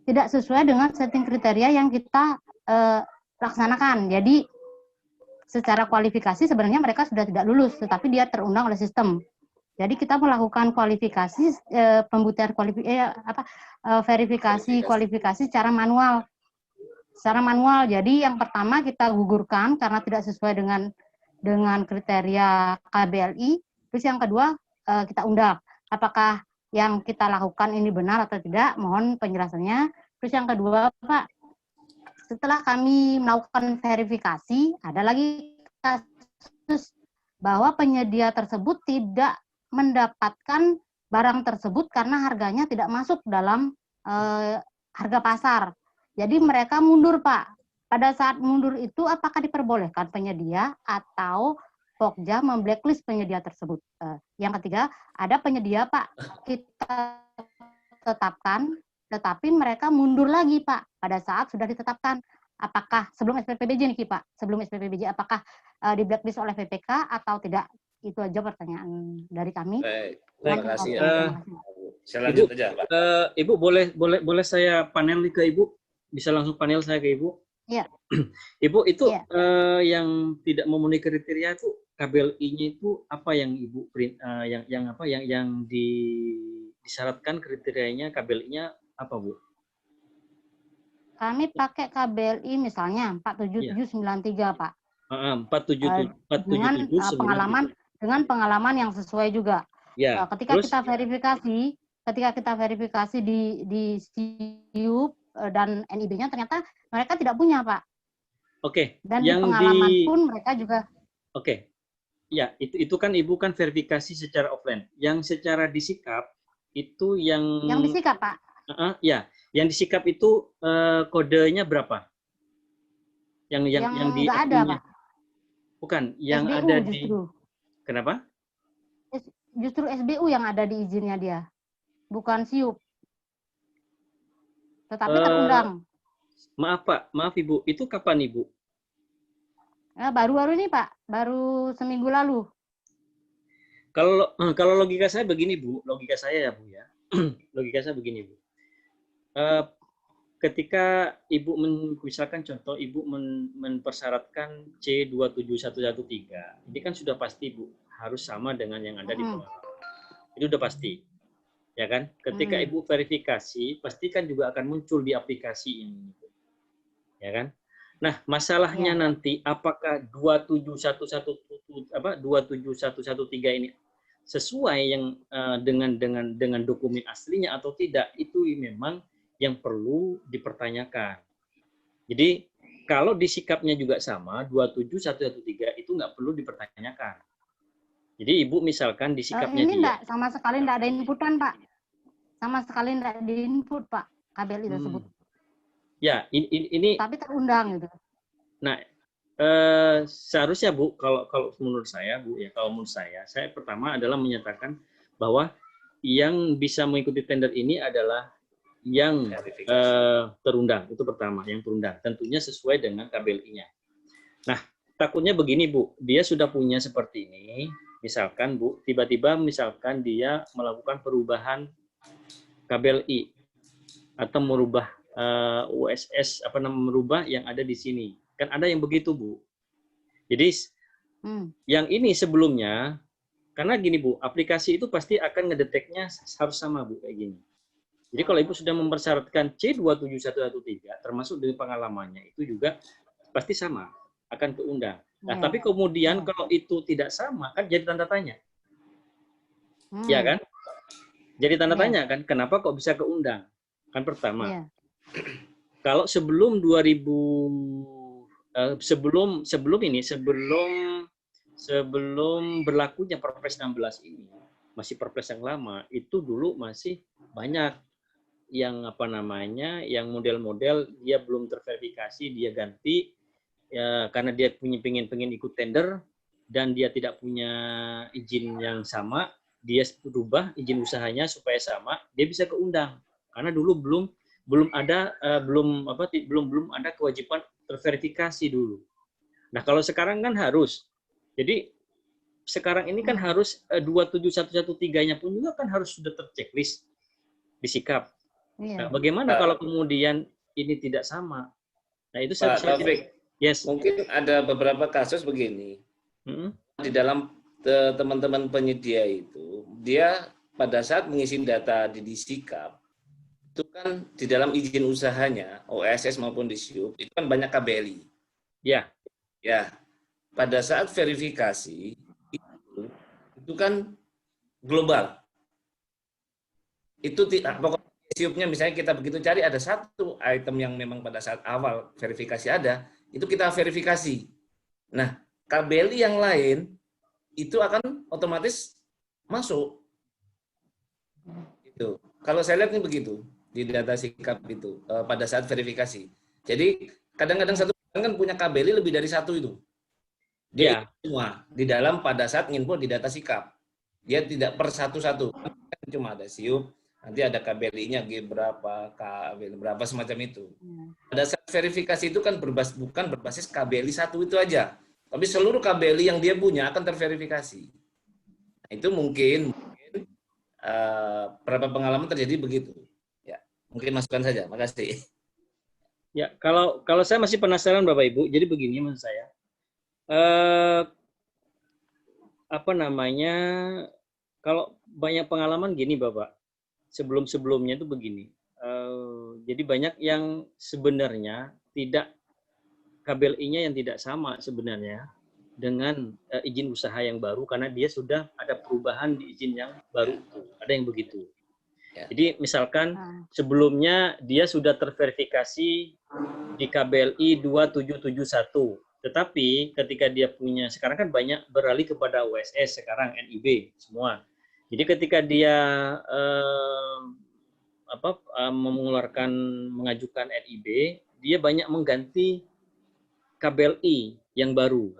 Tidak sesuai dengan setting kriteria yang kita laksanakan. Jadi, secara kualifikasi sebenarnya mereka sudah tidak lulus, tetapi dia terundang oleh sistem. Jadi kita melakukan kualifikasi pembuktian verifikasi kualifikasi secara manual. Jadi yang pertama kita gugurkan karena tidak sesuai dengan kriteria KBLI. Terus yang kedua kita undang apakah yang kita lakukan ini benar atau tidak. Mohon penjelasannya. Terus yang kedua Pak, setelah kami melakukan verifikasi ada lagi kasus bahwa penyedia tersebut tidak mendapatkan barang tersebut karena harganya tidak masuk dalam harga pasar. Jadi mereka mundur, Pak. Pada saat mundur itu apakah diperbolehkan penyedia atau Pokja memblacklist penyedia tersebut? Yang ketiga, ada penyedia, Pak, kita tetapkan, tetapi mereka mundur lagi, Pak, pada saat sudah ditetapkan. Apakah sebelum SPPBJ nih, Pak? Sebelum SPPBJ, apakah di blacklist oleh PPK atau tidak? Itu aja pertanyaan dari kami. Baik, terima kasih. Saya Ibu, lanjut aja, Pak. Ibu boleh saya panel ke Ibu? Bisa langsung panel saya ke Ibu? Iya. Ibu itu yang tidak memenuhi kriteria itu KBLI-nya itu apa yang Ibu yang disyaratkan kriterianya KBLI-nya apa, Bu? Kami pakai KBLI misalnya 47793, Pak. 477 dengan pengalaman yang sesuai juga. Ya, ketika kita verifikasi di SIUP dan NIB-nya ternyata mereka tidak punya, Pak. Oke. Dan yang pengalaman pun mereka juga. Oke. Ya, itu kan Ibu kan verifikasi secara offline. Yang secara disikap itu yang disikap, Pak. Ya, yang disikap itu kodenya berapa? Yang di nggak ada, Pak. Bukan, yang SBU ada justru. Kenapa? Justru SBU yang ada di izinnya dia, bukan SIUP. Tetapi terundang. Maaf Pak, maaf Ibu, itu kapan Ibu? Nah, baru-baru ini Pak, baru seminggu lalu. Kalau logika saya begini Bu, logika saya ya Bu ya, logika saya begini Bu. Ketika Ibu misalkan contoh Ibu mempersyaratkan C27113, ini kan sudah pasti Bu, harus sama dengan yang ada di bawah. Itu udah pasti. Ya kan? Ketika Ibu verifikasi, pasti kan juga akan muncul di aplikasi ini. Ya kan? Nah, masalahnya nanti apakah 27113 ini sesuai yang dengan dokumen aslinya atau tidak, itu memang yang perlu dipertanyakan. Jadi kalau disikapnya juga sama 27113 itu nggak perlu dipertanyakan. Jadi Ibu misalkan disikapnya ini dia sama sekali nggak ada inputan Pak, sama sekali nggak ada input Pak KBLI tersebut. Ya ini. Tapi terundang gitu. Nah seharusnya Bu, kalau menurut saya Bu ya, kalau menurut saya pertama adalah menyatakan bahwa yang bisa mengikuti tender ini adalah yang terundang, itu pertama, yang terundang. Tentunya sesuai dengan KBLI-nya. Nah, takutnya begini Bu, dia sudah punya seperti ini, misalkan Bu, tiba-tiba misalkan dia melakukan perubahan KBLI atau merubah USS, merubah yang ada di sini. Kan ada yang begitu Bu. Jadi yang ini sebelumnya, karena gini Bu, aplikasi itu pasti akan ngedeteknya harus sama Bu, kayak gini. Jadi kalau Ibu sudah mempersyaratkan C27113, termasuk dari pengalamannya, itu juga pasti sama, akan keundang. Nah, tapi kemudian kalau itu tidak sama, kan jadi tanda tanya. Ya kan? Jadi tanda tanya kan, kenapa kok bisa keundang? Kan pertama, kalau sebelum sebelum berlakunya Perpres 16 ini, masih Perpres yang lama, itu dulu masih banyak yang yang model-model dia belum terverifikasi, dia ganti ya karena dia pengen ikut tender dan dia tidak punya izin yang sama, dia berubah izin usahanya supaya sama, dia bisa keundang karena dulu belum ada kewajiban terverifikasi dulu. Nah, kalau sekarang kan harus. Jadi sekarang ini kan harus 27113-nya pun juga kan harus sudah terchecklist disikap. Nah, bagaimana kalau kemudian ini tidak sama? Nah, itu Pak Taufik, yes. Mungkin ada beberapa kasus begini. Di dalam teman-teman penyedia itu, dia pada saat mengisi data di disikap, itu kan di dalam izin usahanya, OSS maupun di SIUP, itu kan banyak KBLI. Ya. Ya. Pada saat verifikasi, itu kan global. Itu pokoknya SIUP-nya misalnya kita begitu cari ada satu item yang memang pada saat awal verifikasi ada, itu kita verifikasi. Nah, KBLI yang lain itu akan otomatis masuk. Itu. Kalau saya lihat ini begitu di data sikap itu pada saat verifikasi. Jadi kadang-kadang satu kan punya KBLI lebih dari satu itu. Dia semua di dalam pada saat nginput di data sikap. Dia tidak per satu-satu. Cuma ada SIUP, nanti ada KBLI-nya G berapa, KBLI berapa, semacam itu. Pada saat verifikasi itu kan bukan berbasis KBLI satu itu aja, tapi seluruh KBLI yang dia punya akan terverifikasi. Nah, itu mungkin beberapa pengalaman terjadi begitu. Ya, mungkin masukan saja. Makasih. Ya, kalau saya masih penasaran Bapak Ibu, jadi begini menurut saya. Kalau banyak pengalaman gini Bapak, sebelum-sebelumnya itu begini. Jadi banyak yang sebenarnya tidak KBLI-nya yang tidak sama sebenarnya dengan izin usaha yang baru karena dia sudah ada perubahan di izin yang baru itu. Ada yang begitu. Jadi misalkan sebelumnya dia sudah terverifikasi di KBLI 2771. Tetapi ketika dia punya, sekarang kan banyak beralih kepada OSS, sekarang NIB semua. Jadi ketika dia mengajukan NIB, dia banyak mengganti KBLI yang baru.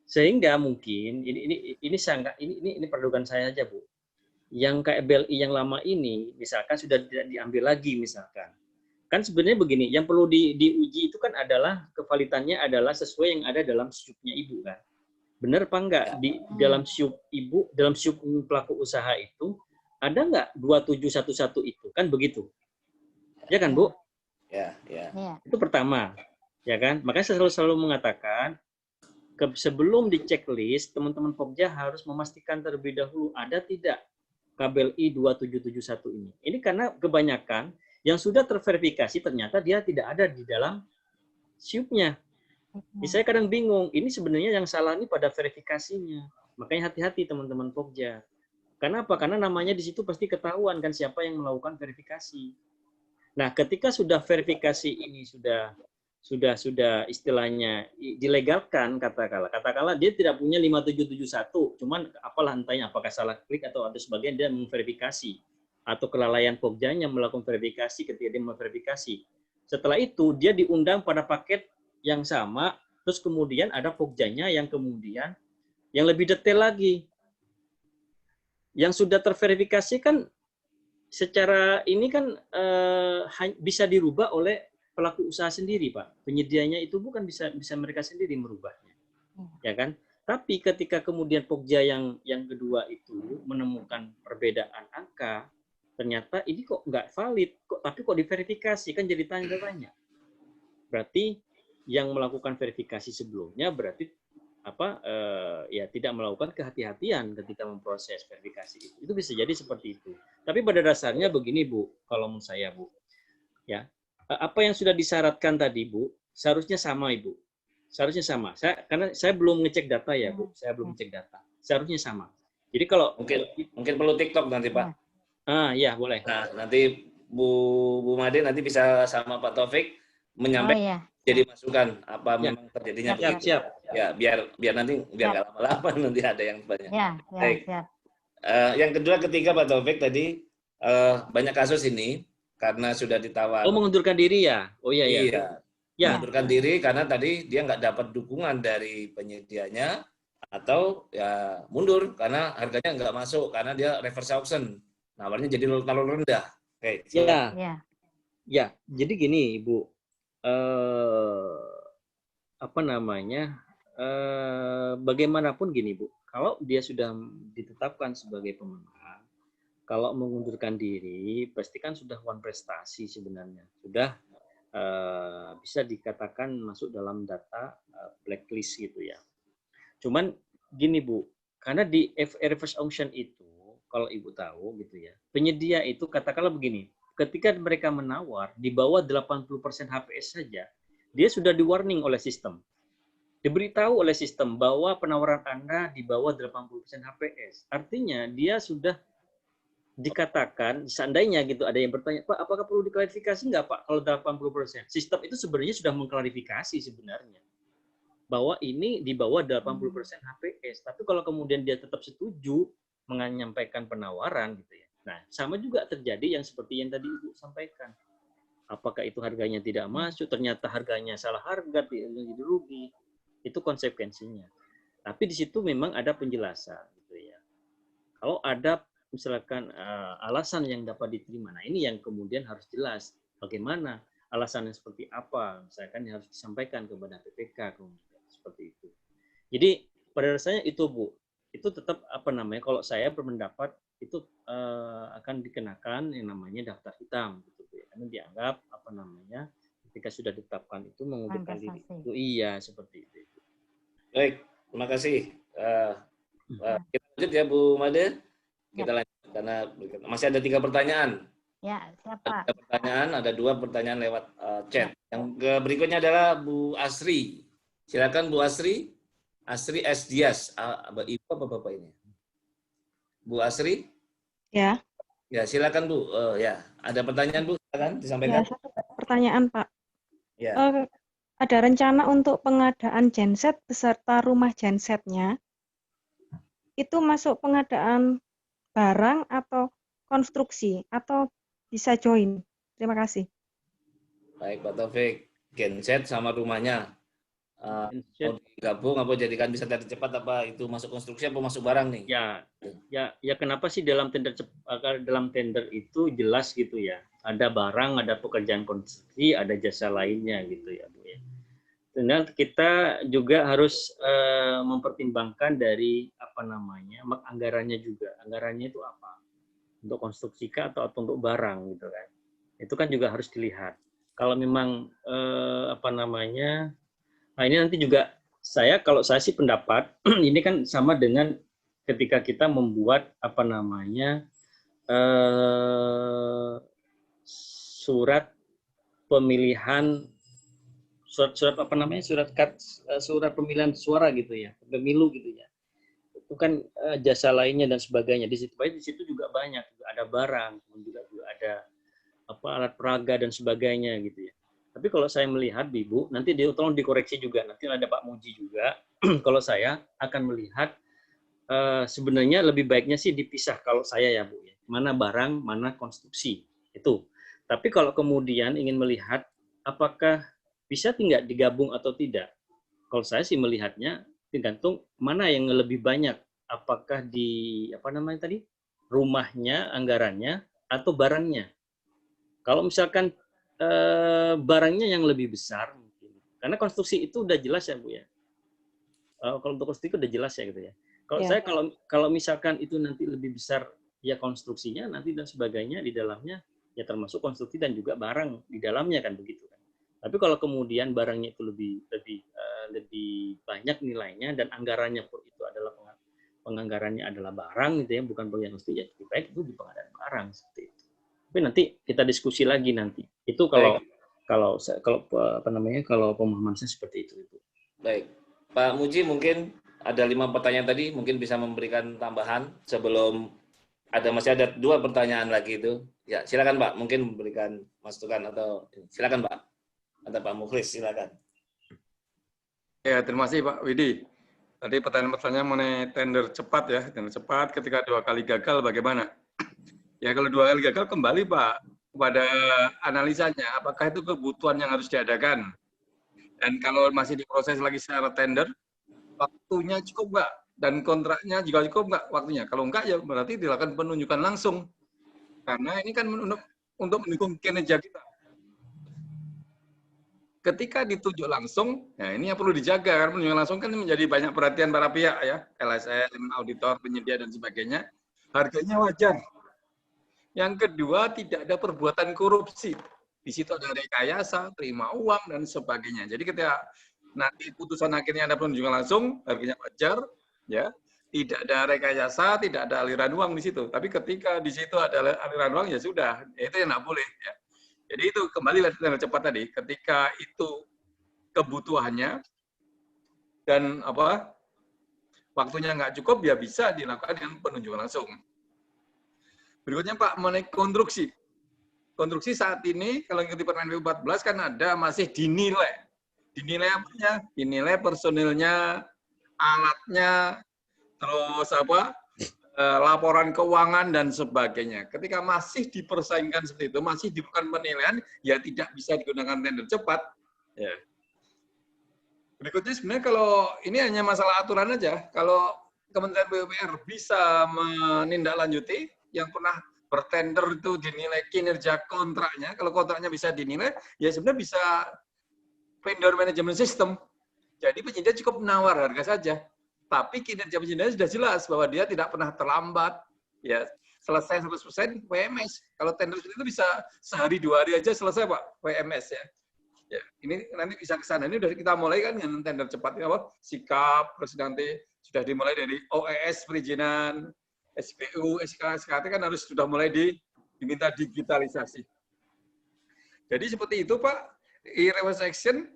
Sehingga mungkin ini perdugaan saya aja, Bu. Yang KBLI yang lama ini misalkan sudah tidak diambil lagi misalkan. Kan sebenarnya begini, yang perlu diuji itu kan adalah kevalitannya adalah sesuai yang ada dalam SIUP-nya Ibu kan. Benar apa enggak di dalam SIUP Ibu, dalam SIUP pelaku usaha itu ada enggak 2711 itu? Kan begitu. Ya kan, Bu? Ya. Itu pertama. Ya kan? Makanya saya selalu mengatakan sebelum di checklist, teman-teman Pokja harus memastikan terlebih dahulu ada tidak KBLI 2771 ini. Ini karena kebanyakan yang sudah terverifikasi ternyata dia tidak ada di dalam SIUP-nya. Saya kadang bingung, ini sebenarnya yang salah ini pada verifikasinya. Makanya hati-hati teman-teman Pokja. Karena apa? Karena namanya di situ pasti ketahuan kan siapa yang melakukan verifikasi. Nah, ketika sudah verifikasi ini sudah istilahnya dilegalkan, katakanlah dia tidak punya 5771, cuman apalah entahnya apakah salah klik atau ada sebagian dia memverifikasi atau kelalaian Pokjanya melakukan verifikasi ketika dia memverifikasi. Setelah itu dia diundang pada paket yang sama, terus kemudian ada Pokjanya yang kemudian yang lebih detail lagi. Yang sudah terverifikasi kan secara ini kan bisa dirubah oleh pelaku usaha sendiri, Pak. Penyedianya itu bukan bisa mereka sendiri merubahnya. Ya kan? Tapi ketika kemudian Pokja yang kedua itu menemukan perbedaan angka, ternyata ini kok nggak valid, tapi kok diverifikasi, kan jadi tanya-tanya. Berarti yang melakukan verifikasi sebelumnya berarti tidak melakukan kehati-hatian ketika memproses verifikasi itu. Itu bisa jadi seperti itu. Tapi pada dasarnya begini, Bu, kalau menurut saya, Bu. Ya. Apa yang sudah disyaratkan tadi, Bu, seharusnya sama, Ibu. Seharusnya sama. Karena saya belum ngecek data ya, Bu. Saya belum ngecek data. Seharusnya sama. Jadi kalau mungkin perlu TikTok nanti, Pak. Ya boleh. Nah, nanti Bu Made nanti bisa sama Pak Taufik menyampaikan jadi masukan apa memang terjadinya begitu. Siap. Ya, biar nanti nggak lama-lama nanti ada yang banyak. Baik. Siap. Yang kedua, ketiga Pak Taufik tadi banyak kasus ini karena sudah ditawar. Oh, mengundurkan diri ya? Oh iya. Ya. Mengundurkan diri karena tadi dia nggak dapat dukungan dari penyedianya atau ya mundur karena harganya nggak masuk karena dia reverse auction. Nawarnya jadi terlalu rendah. Oke. Ya, jadi gini, Ibu. Bagaimanapun gini, Bu. Kalau dia sudah ditetapkan sebagai pemenang, kalau mengundurkan diri, pastikan sudah one prestasi sebenarnya. Sudah bisa dikatakan masuk dalam data blacklist gitu ya. Cuman gini, Bu. Karena di reverse auction itu, kalau Ibu tahu gitu ya, penyedia itu katakanlah begini, ketika mereka menawar di bawah 80% HPS saja, dia sudah di-warning oleh sistem. Diberitahu oleh sistem bahwa penawaran Anda di bawah 80% HPS. Artinya dia sudah dikatakan, seandainya gitu ada yang bertanya, Pak, apakah perlu diklarifikasi nggak, Pak, kalau 80%? Sistem itu sebenarnya sudah mengklarifikasi sebenarnya. Bahwa ini di bawah 80% HPS. Tapi kalau kemudian dia tetap setuju menyampaikan penawaran gitu ya. Nah, sama juga terjadi yang seperti yang tadi Ibu sampaikan. Apakah itu harganya tidak masuk, ternyata harganya salah harga, jadi rugi. Itu konsekuensinya. Tapi di situ memang ada penjelasan gitu ya. Kalau ada misalkan alasan yang dapat diterima, nah ini yang kemudian harus jelas bagaimana alasannya seperti apa, misalkan yang harus disampaikan kepada PPK kemudian seperti itu. Jadi pada dasarnya itu, Bu, itu tetap kalau saya berpendapat itu akan dikenakan yang namanya daftar hitam gitu ya. Karena dianggap ketika sudah ditetapkan itu mengundurkan diri. Itu iya seperti itu. Baik, terima kasih. Kita lanjut ya Bu Made. Kita lanjut karena masih ada 3 pertanyaan. Ya, siapa? Ada pertanyaan, ada 2 pertanyaan lewat chat. Yang berikutnya adalah Bu Asri. Silakan Bu Asri. Asri S. Dias. Ibu apa Bapak ini? Bu Asri? Ya. Ya, silakan Bu. Ya, ada pertanyaan Bu, silakan disampaikan. Ya, pertanyaan Pak. Ya. ada rencana untuk pengadaan genset beserta rumah gensetnya, itu masuk pengadaan barang atau konstruksi, atau bisa join? Terima kasih. Baik, Pak Taufik. Genset sama rumahnya. Mau digabung apa jadikan bisa tender cepat, apa itu masuk konstruksi apa masuk barang nih? Ya kenapa sih dalam tender itu jelas gitu ya. Ada barang, ada pekerjaan konstruksi, ada jasa lainnya gitu ya, Bu ya. Dan kita juga harus mempertimbangkan dari anggarannya juga. Anggarannya itu apa? Untuk konstruksi kah atau untuk barang gitu kan. Itu kan juga harus dilihat. Kalau memang nah ini nanti juga kalau saya sih pendapat ini kan sama dengan ketika kita membuat surat pemilihan surat pemilihan suara gitu ya, pemilu gitu ya. Itu kan jasa lainnya dan sebagainya. Di situ juga banyak, ada barang, juga ada alat peraga dan sebagainya gitu ya. Tapi kalau saya melihat, Ibu, nanti tolong dikoreksi juga, nanti ada Pak Muji juga. Kalau saya akan melihat sebenarnya lebih baiknya sih dipisah kalau saya ya, Bu. Mana barang, mana konstruksi. Itu. Tapi kalau kemudian ingin melihat apakah bisa tidak digabung atau tidak. Kalau saya sih melihatnya tergantung mana yang lebih banyak. Apakah di rumahnya, anggarannya, atau barangnya. Kalau misalkan barangnya yang lebih besar, mungkin. Karena konstruksi itu udah jelas ya, Bu ya. Kalau untuk konstruksi itu udah jelas ya gitu ya. Kalau saya kalau misalkan itu nanti lebih besar ya konstruksinya nanti dan sebagainya di dalamnya ya termasuk konstruksi dan juga barang di dalamnya kan begitu kan. Tapi kalau kemudian barangnya itu lebih banyak nilainya dan anggarannya pun itu adalah penganggarannya adalah barang gitu ya, bukan bagian konstruksi, ya lebih baik itu di pengadaan barang seperti itu. Tapi nanti kita diskusi lagi nanti. Itu kalau pemahaman saya seperti itu. Baik, Pak Muji mungkin ada 5 pertanyaan tadi, mungkin bisa memberikan tambahan sebelum masih ada 2 pertanyaan lagi itu. Ya, silakan Pak, mungkin memberikan masukan atau silakan Pak. Atau Pak Mukhlis, silakan. Ya, terima kasih Pak Widi. Tadi pertanyaan mengenai tender cepat ya, tender cepat ketika 2 kali gagal bagaimana? Ya kalau 2 kali gagal kembali Pak kepada analisanya, apakah itu kebutuhan yang harus diadakan? Dan kalau masih diproses lagi secara tender, waktunya cukup nggak? Dan kontraknya juga cukup nggak waktunya? Kalau enggak ya berarti dilakukan penunjukan langsung. Karena ini kan untuk mendukung kinerja kita. Ketika ditunjuk langsung, nah ini yang perlu dijaga, karena penunjukan langsung kan menjadi banyak perhatian para pihak ya, LSM, auditor, penyedia dan sebagainya. Harganya wajar. Yang kedua, tidak ada perbuatan korupsi. Di situ ada rekayasa, terima uang, dan sebagainya. Jadi ketika nanti putusan akhirnya ada penunjukan langsung, harganya wajar, ya, tidak ada rekayasa, tidak ada aliran uang di situ. Tapi ketika di situ ada aliran uang, ya sudah, itu yang tidak boleh. Ya. Jadi itu kembali tender cepat tadi, ketika itu kebutuhannya dan waktunya nggak cukup, ya bisa dilakukan dengan penunjukan langsung. Berikutnya Pak, mengenai konstruksi. Konstruksi saat ini, kalau ikuti Permen PU14 kan ada masih dinilai. Dinilai apanya? Dinilai personilnya, alatnya, terus laporan keuangan dan sebagainya. Ketika masih dipersaingkan seperti itu, masih dibutuhkan penilaian, ya tidak bisa digunakan tender cepat. Ya. Berikutnya sebenarnya kalau ini hanya masalah aturan aja, kalau Kementerian PUPR bisa menindaklanjuti yang pernah bertender itu dinilai kinerja kontraknya, kalau kontraknya bisa dinilai, ya sebenarnya bisa vendor management system. Jadi penyedia cukup menawar harga saja. Tapi kinerja penyedia sudah jelas bahwa dia tidak pernah terlambat. Ya, selesai 100% WMS. Kalau tender itu bisa sehari 2 hari aja selesai Pak, WMS ya. Ya, ini nanti bisa ke sana. Ini sudah kita mulai kan dengan tender cepat sikap, terus nanti sudah dimulai dari OES perizinan, SPU, SKT kan harus sudah mulai diminta digitalisasi. Jadi seperti itu Pak, e-reverse action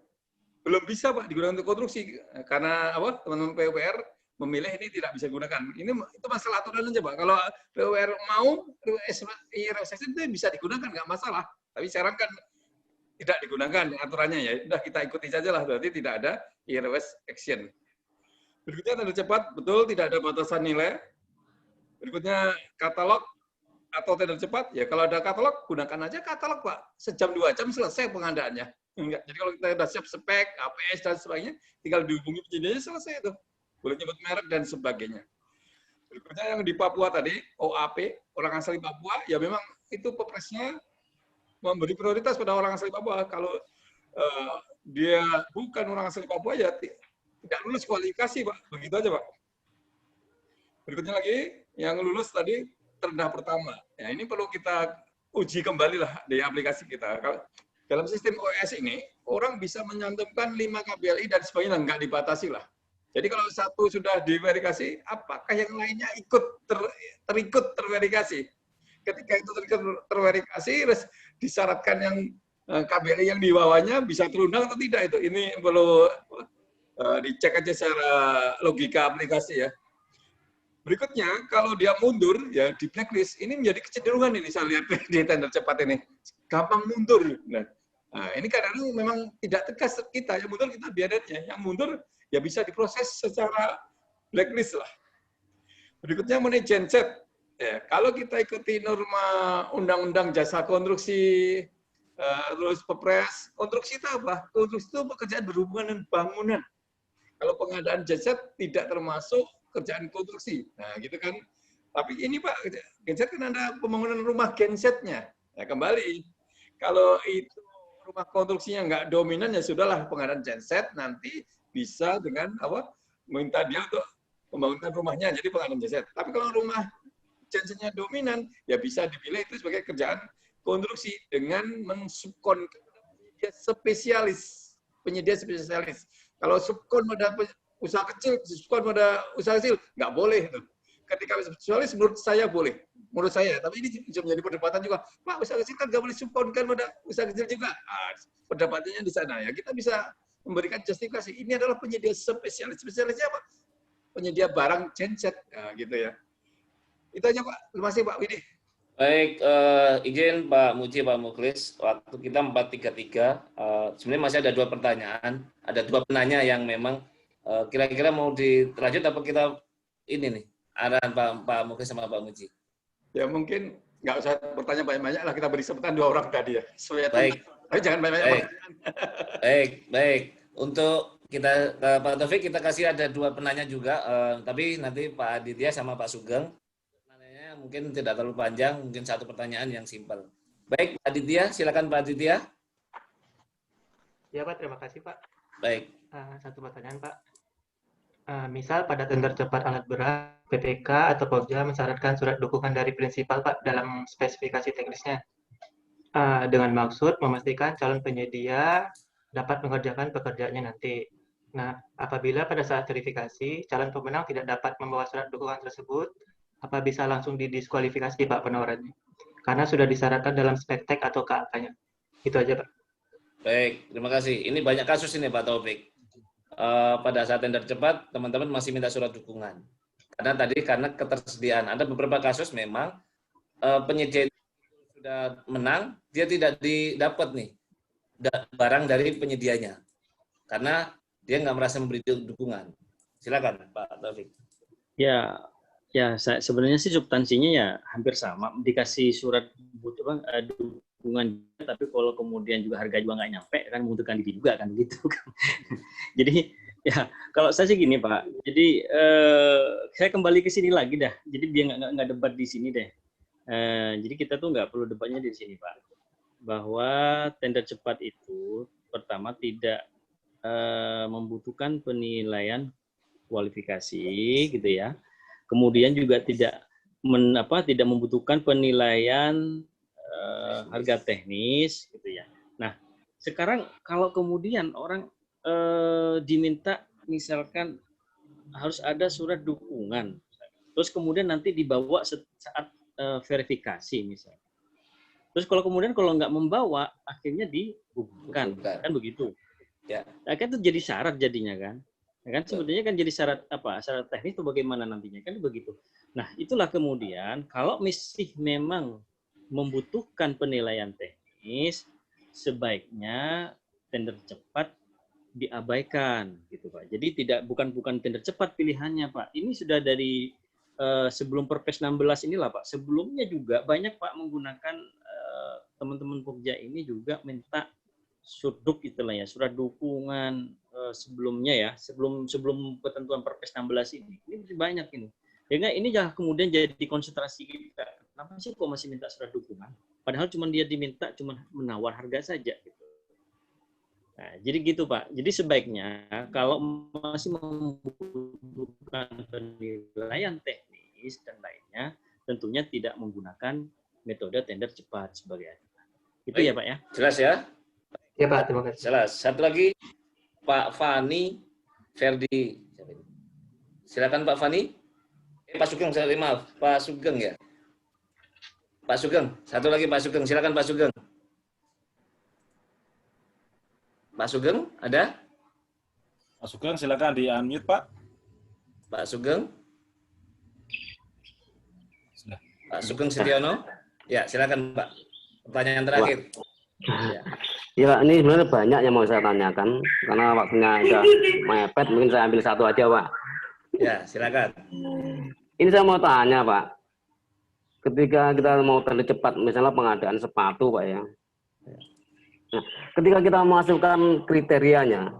belum bisa Pak digunakan untuk konstruksi karena teman-teman PUPR memilih ini tidak bisa digunakan. Itu masalah aturan aja Pak. Kalau PUPR mau e-reverse action itu bisa digunakan nggak masalah. Tapi sekarang kan tidak digunakan aturannya ya. Udah kita ikuti saja lah, berarti tidak ada irreverse action. Berikutnya tender cepat, betul tidak ada batasan nilai. Berikutnya katalog atau tender cepat, ya kalau ada katalog, gunakan aja katalog Pak. Sejam 2 jam selesai pengadaannya. Enggak. Jadi kalau kita sudah siap spek, APS dan sebagainya, tinggal dihubungi penyedianya selesai itu. Boleh nyebut merek dan sebagainya. Berikutnya yang di Papua tadi, OAP, orang asli Papua, ya memang itu pepresnya memberi prioritas pada orang asli Papua. Kalau dia bukan orang asli Papua, ya tidak lulus kualifikasi, Pak. Begitu aja, Pak. Berikutnya lagi, yang lulus tadi terendah pertama. Ya, ini perlu kita uji kembali lah di aplikasi kita. Kalau dalam sistem OS ini, orang bisa menyantumkan 5 KBLI dan sebagainya, nggak dibatasi lah. Jadi kalau satu sudah diverifikasi, apakah yang lainnya ikut terikut terverifikasi? Ketika itu terverifikasi, disyaratkan yang KBLI yang di bawahnya bisa terundang atau tidak itu. Ini perlu dicek aja secara logika aplikasi ya. Berikutnya, kalau dia mundur ya di blacklist, ini menjadi kecenderungan ini saya lihat di tender cepat ini. Gampang mundur. Nah, ini kadang-kadang memang tidak tegas kita, yang mundur kita biarin ya. Yang mundur ya bisa diproses secara blacklist lah. Berikutnya mengenai genset. Ya, kalau kita ikuti norma Undang-Undang Jasa Konstruksi, terus Perpres, konstruksi itu apa? Konstruksi itu pekerjaan berhubungan dengan bangunan. Kalau pengadaan genset tidak termasuk kerjaan konstruksi. Nah, gitu kan. Tapi ini Pak, genset kan ada pembangunan rumah gensetnya. Ya, kembali, kalau itu rumah konstruksinya nggak dominan, ya sudahlah pengadaan genset nanti bisa dengan apa? Minta dia untuk membangunkan rumahnya, jadi pengadaan genset. Tapi kalau rumah gensetnya dominan, ya bisa dipilih itu sebagai kerjaan konstruksi dengan mensubkon penyedia spesialis. Kalau subkon pada usaha kecil, subkon pada usaha kecil, nggak boleh. Ketika spesialis menurut saya boleh. Menurut saya, tapi ini bisa menjadi perdebatan juga. Pak, usaha kecil kan nggak boleh subkon kan pada usaha kecil juga. Perdebatannya di sana ya. Kita bisa memberikan justifikasi. Ini adalah penyedia spesialis. Spesialisnya apa? Penyedia barang genset. Nah, gitu ya. Itu aja Pak. Terima kasih Pak Widi. Baik, izin Pak Muji, Pak Muklis, waktu kita 4:33. Sebenarnya masih ada 2 pertanyaan, ada 2 penanya yang memang kira-kira mau dilanjut apa kita ini nih, arahan Pak Muklis sama Pak Muji. Ya mungkin nggak usah bertanya banyak-banyak lah, kita beri kesempatan 2 orang tadi ya. Baik. Tapi jangan banyak-banyak pertanyaan. Baik. Untuk kita Pak Taufik, kita kasih ada 2 penanya juga, tapi nanti Pak Aditya sama Pak Sugeng. Mungkin tidak terlalu panjang, mungkin 1 pertanyaan yang simpel. Baik, Pak Aditya, silakan Pak Aditya. Ya Pak, terima kasih Pak. Baik. 1 pertanyaan Pak. Misal pada tender cepat alat berat, PPK atau Pokja mensyaratkan surat dukungan dari prinsipal Pak dalam spesifikasi teknisnya. Dengan maksud memastikan calon penyedia dapat mengerjakan pekerjaannya nanti. Nah, apabila pada saat verifikasi, calon pemenang tidak dapat membawa surat dukungan tersebut, apa bisa langsung didiskualifikasi Pak penawarannya? Karena sudah disyaratkan dalam spek tek atau KAK-nya. Itu aja Pak. Baik, terima kasih. Ini banyak kasus ini Pak Taufik. Pada saat tender cepat, teman-teman masih minta surat dukungan. Karena ketersediaan. Ada beberapa kasus memang penyedia sudah menang, dia tidak didapat nih barang dari penyedianya. Karena dia nggak merasa memberi dukungan. Silakan Pak Taufik. Ya, sebenarnya sih substansinya ya hampir sama, dikasih surat dukungan, tapi kalau kemudian juga harga juga nggak nyampe, kan membutuhkan diri juga kan begitu. Jadi ya kalau saya sih gini Pak, jadi saya kembali ke sini lagi dah, jadi biar nggak debat di sini deh. Jadi kita tuh nggak perlu debatnya di sini Pak, bahwa tender cepat itu pertama tidak membutuhkan penilaian kualifikasi gitu ya. Kemudian juga tidak membutuhkan penilaian harga teknis gitu ya. Nah, sekarang kalau kemudian orang diminta misalkan harus ada surat dukungan, terus kemudian nanti dibawa saat verifikasi misalnya. Terus kalau nggak membawa, akhirnya digugurkan, kan begitu. Ya. Nah, kan itu jadi syarat jadinya kan. Ya kan sebetulnya kan jadi syarat syarat teknis itu bagaimana nantinya kan begitu. Nah, itulah kemudian kalau memang membutuhkan penilaian teknis, sebaiknya tender cepat diabaikan gitu Pak. Jadi bukan tender cepat pilihannya Pak. Ini sudah dari sebelum Perpres 16 inilah Pak. Sebelumnya juga banyak Pak menggunakan teman-teman Pokja ini juga minta surduk istilahnya, surat dukungan sebelumnya ya, sebelum ketentuan Perpres 16 ini. Ini masih banyak ini. Sehingga ini jangan kemudian jadi konsentrasi kita. Kenapa sih kok masih minta surat dukungan? Padahal dia diminta cuma menawar harga saja gitu. Nah, jadi gitu Pak. Jadi sebaiknya kalau masih membutuhkan penilaian teknis dan lainnya, tentunya tidak menggunakan metode tender cepat sebagai acuan. Itu ya Pak ya. Jelas ya? Ya Pak, terima kasih. Jelas. Satu lagi Pak Fani Ferdi. Silakan Pak Fani. Pak Sugeng, maaf. Pak Sugeng ya. Pak Sugeng. Satu lagi Pak Sugeng. Silakan Pak Sugeng. Pak Sugeng, ada? Pak Sugeng, silakan di-unmute, Pak. Pak Sugeng. Sudah. Pak Sugeng Setiono. Ya, silakan Pak. Pertanyaan terakhir. Ya, ini sebenarnya banyak yang mau saya tanyakan. Karena waktunya sudah mepet, mungkin saya ambil satu aja, Pak. Ya, silakan. Ini saya mau tanya, Pak. Ketika kita mau tender cepat, misalnya pengadaan sepatu, Pak ya. Nah, ketika kita memasukkan kriterianya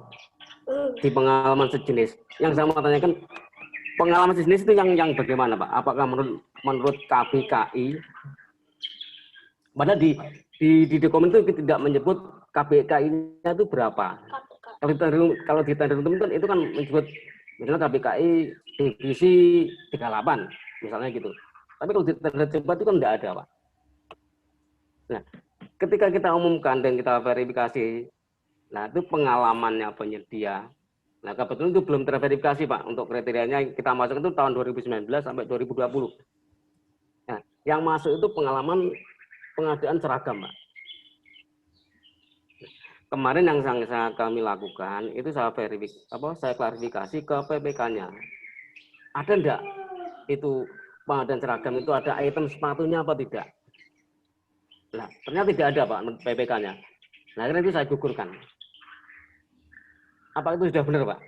di pengalaman sejenis, yang saya mau tanyakan, pengalaman sejenis itu yang bagaimana, Pak? Apakah menurut KBKI? Padahal di dokumen itu tidak menyebut KBKI-nya itu berapa. Kalau di tender teman-teman itu kan menyebut misalnya KBKI divisi 38, misalnya gitu. Tapi kalau di tender cepat itu kan tidak ada, Pak. Nah, ketika kita umumkan dan kita verifikasi, nah itu pengalamannya penyedia. Nah kebetulan itu belum terverifikasi Pak, untuk kriterianya kita masuk itu tahun 2019 sampai 2020. Nah, yang masuk itu pengalaman pengadaan seragam Pak. Kemarin yang kami lakukan itu saya klarifikasi ke PPK-nya. Ada enggak itu pengadaan seragam itu ada item sepatunya apa tidak? Nah, ternyata tidak ada Pak PPK-nya. Nah, akhirnya itu saya gugurkan. Apa itu sudah benar Pak?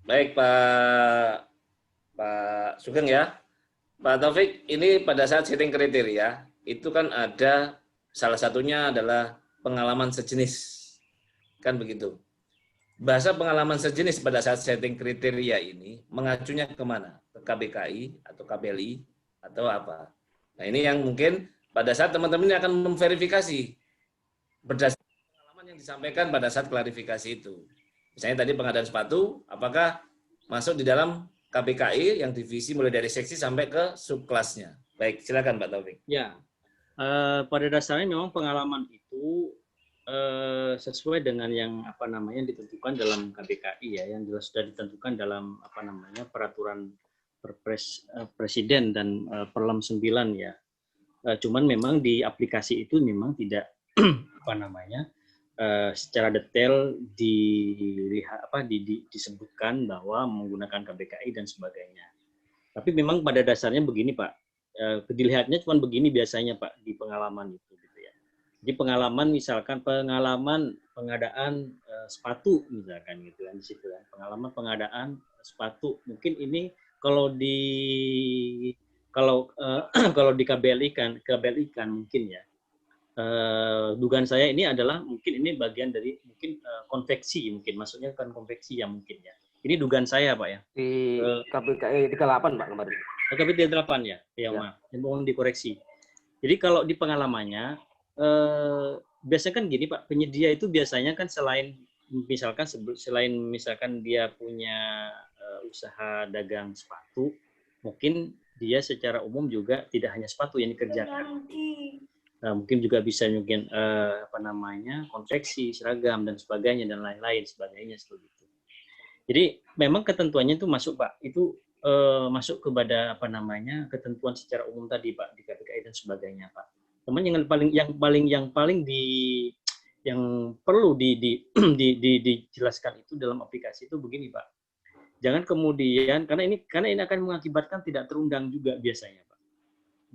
Baik Pak Sugeng ya. Pak Taufik, ini pada saat setting kriteria, itu kan ada salah satunya adalah pengalaman sejenis. Kan begitu. Bahasa pengalaman sejenis pada saat setting kriteria ini mengacunya kemana? Ke KBKI atau KBLI atau apa? Nah ini yang mungkin pada saat teman-teman ini akan memverifikasi berdasarkan pengalaman yang disampaikan pada saat klarifikasi itu. Misalnya tadi pengadaan sepatu, apakah masuk di dalam KBKI yang divisi mulai dari seksi sampai ke subkelasnya. Baik, silakan Pak Taufik. Ya, pada dasarnya memang pengalaman itu sesuai dengan yang ditentukan dalam KBKI ya, yang jelas sudah ditentukan dalam peraturan Perpres Presiden dan Perlem 9 ya. Cuman memang di aplikasi itu memang tidak secara detail disebutkan bahwa menggunakan KBKI dan sebagainya. Tapi memang pada dasarnya begini Pak, dilihatnya cuma begini biasanya Pak di pengalaman itu gitu ya. Jadi misalkan pengalaman pengadaan sepatu misalkan gitu kan di situ kan. Pengalaman pengadaan sepatu mungkin ini kalau di KBLI kan mungkin ya. Dugaan saya ini adalah mungkin ini bagian dari konveksi mungkin, maksudnya kan konveksi ya mungkin ya. Ini dugaan saya Pak ya. Di KBKI 38 Pak kemarin. KBKI 38 ya. Ya maaf, mohon dikoreksi. Jadi kalau di pengalamannya biasanya kan gini Pak, penyedia itu biasanya kan selain misalkan dia punya usaha dagang sepatu, mungkin dia secara umum juga tidak hanya sepatu yang dikerjakan. Nah, mungkin juga bisa konveksi, seragam dan sebagainya dan lain-lain sebagainya seperti itu. Jadi memang ketentuannya itu masuk Pak, itu masuk kepada ketentuan secara umum tadi Pak di KBKI dan sebagainya Pak. Teman yang perlu dijelaskan itu dalam aplikasi itu begini Pak. Jangan kemudian karena ini akan mengakibatkan tidak terundang juga biasanya Pak.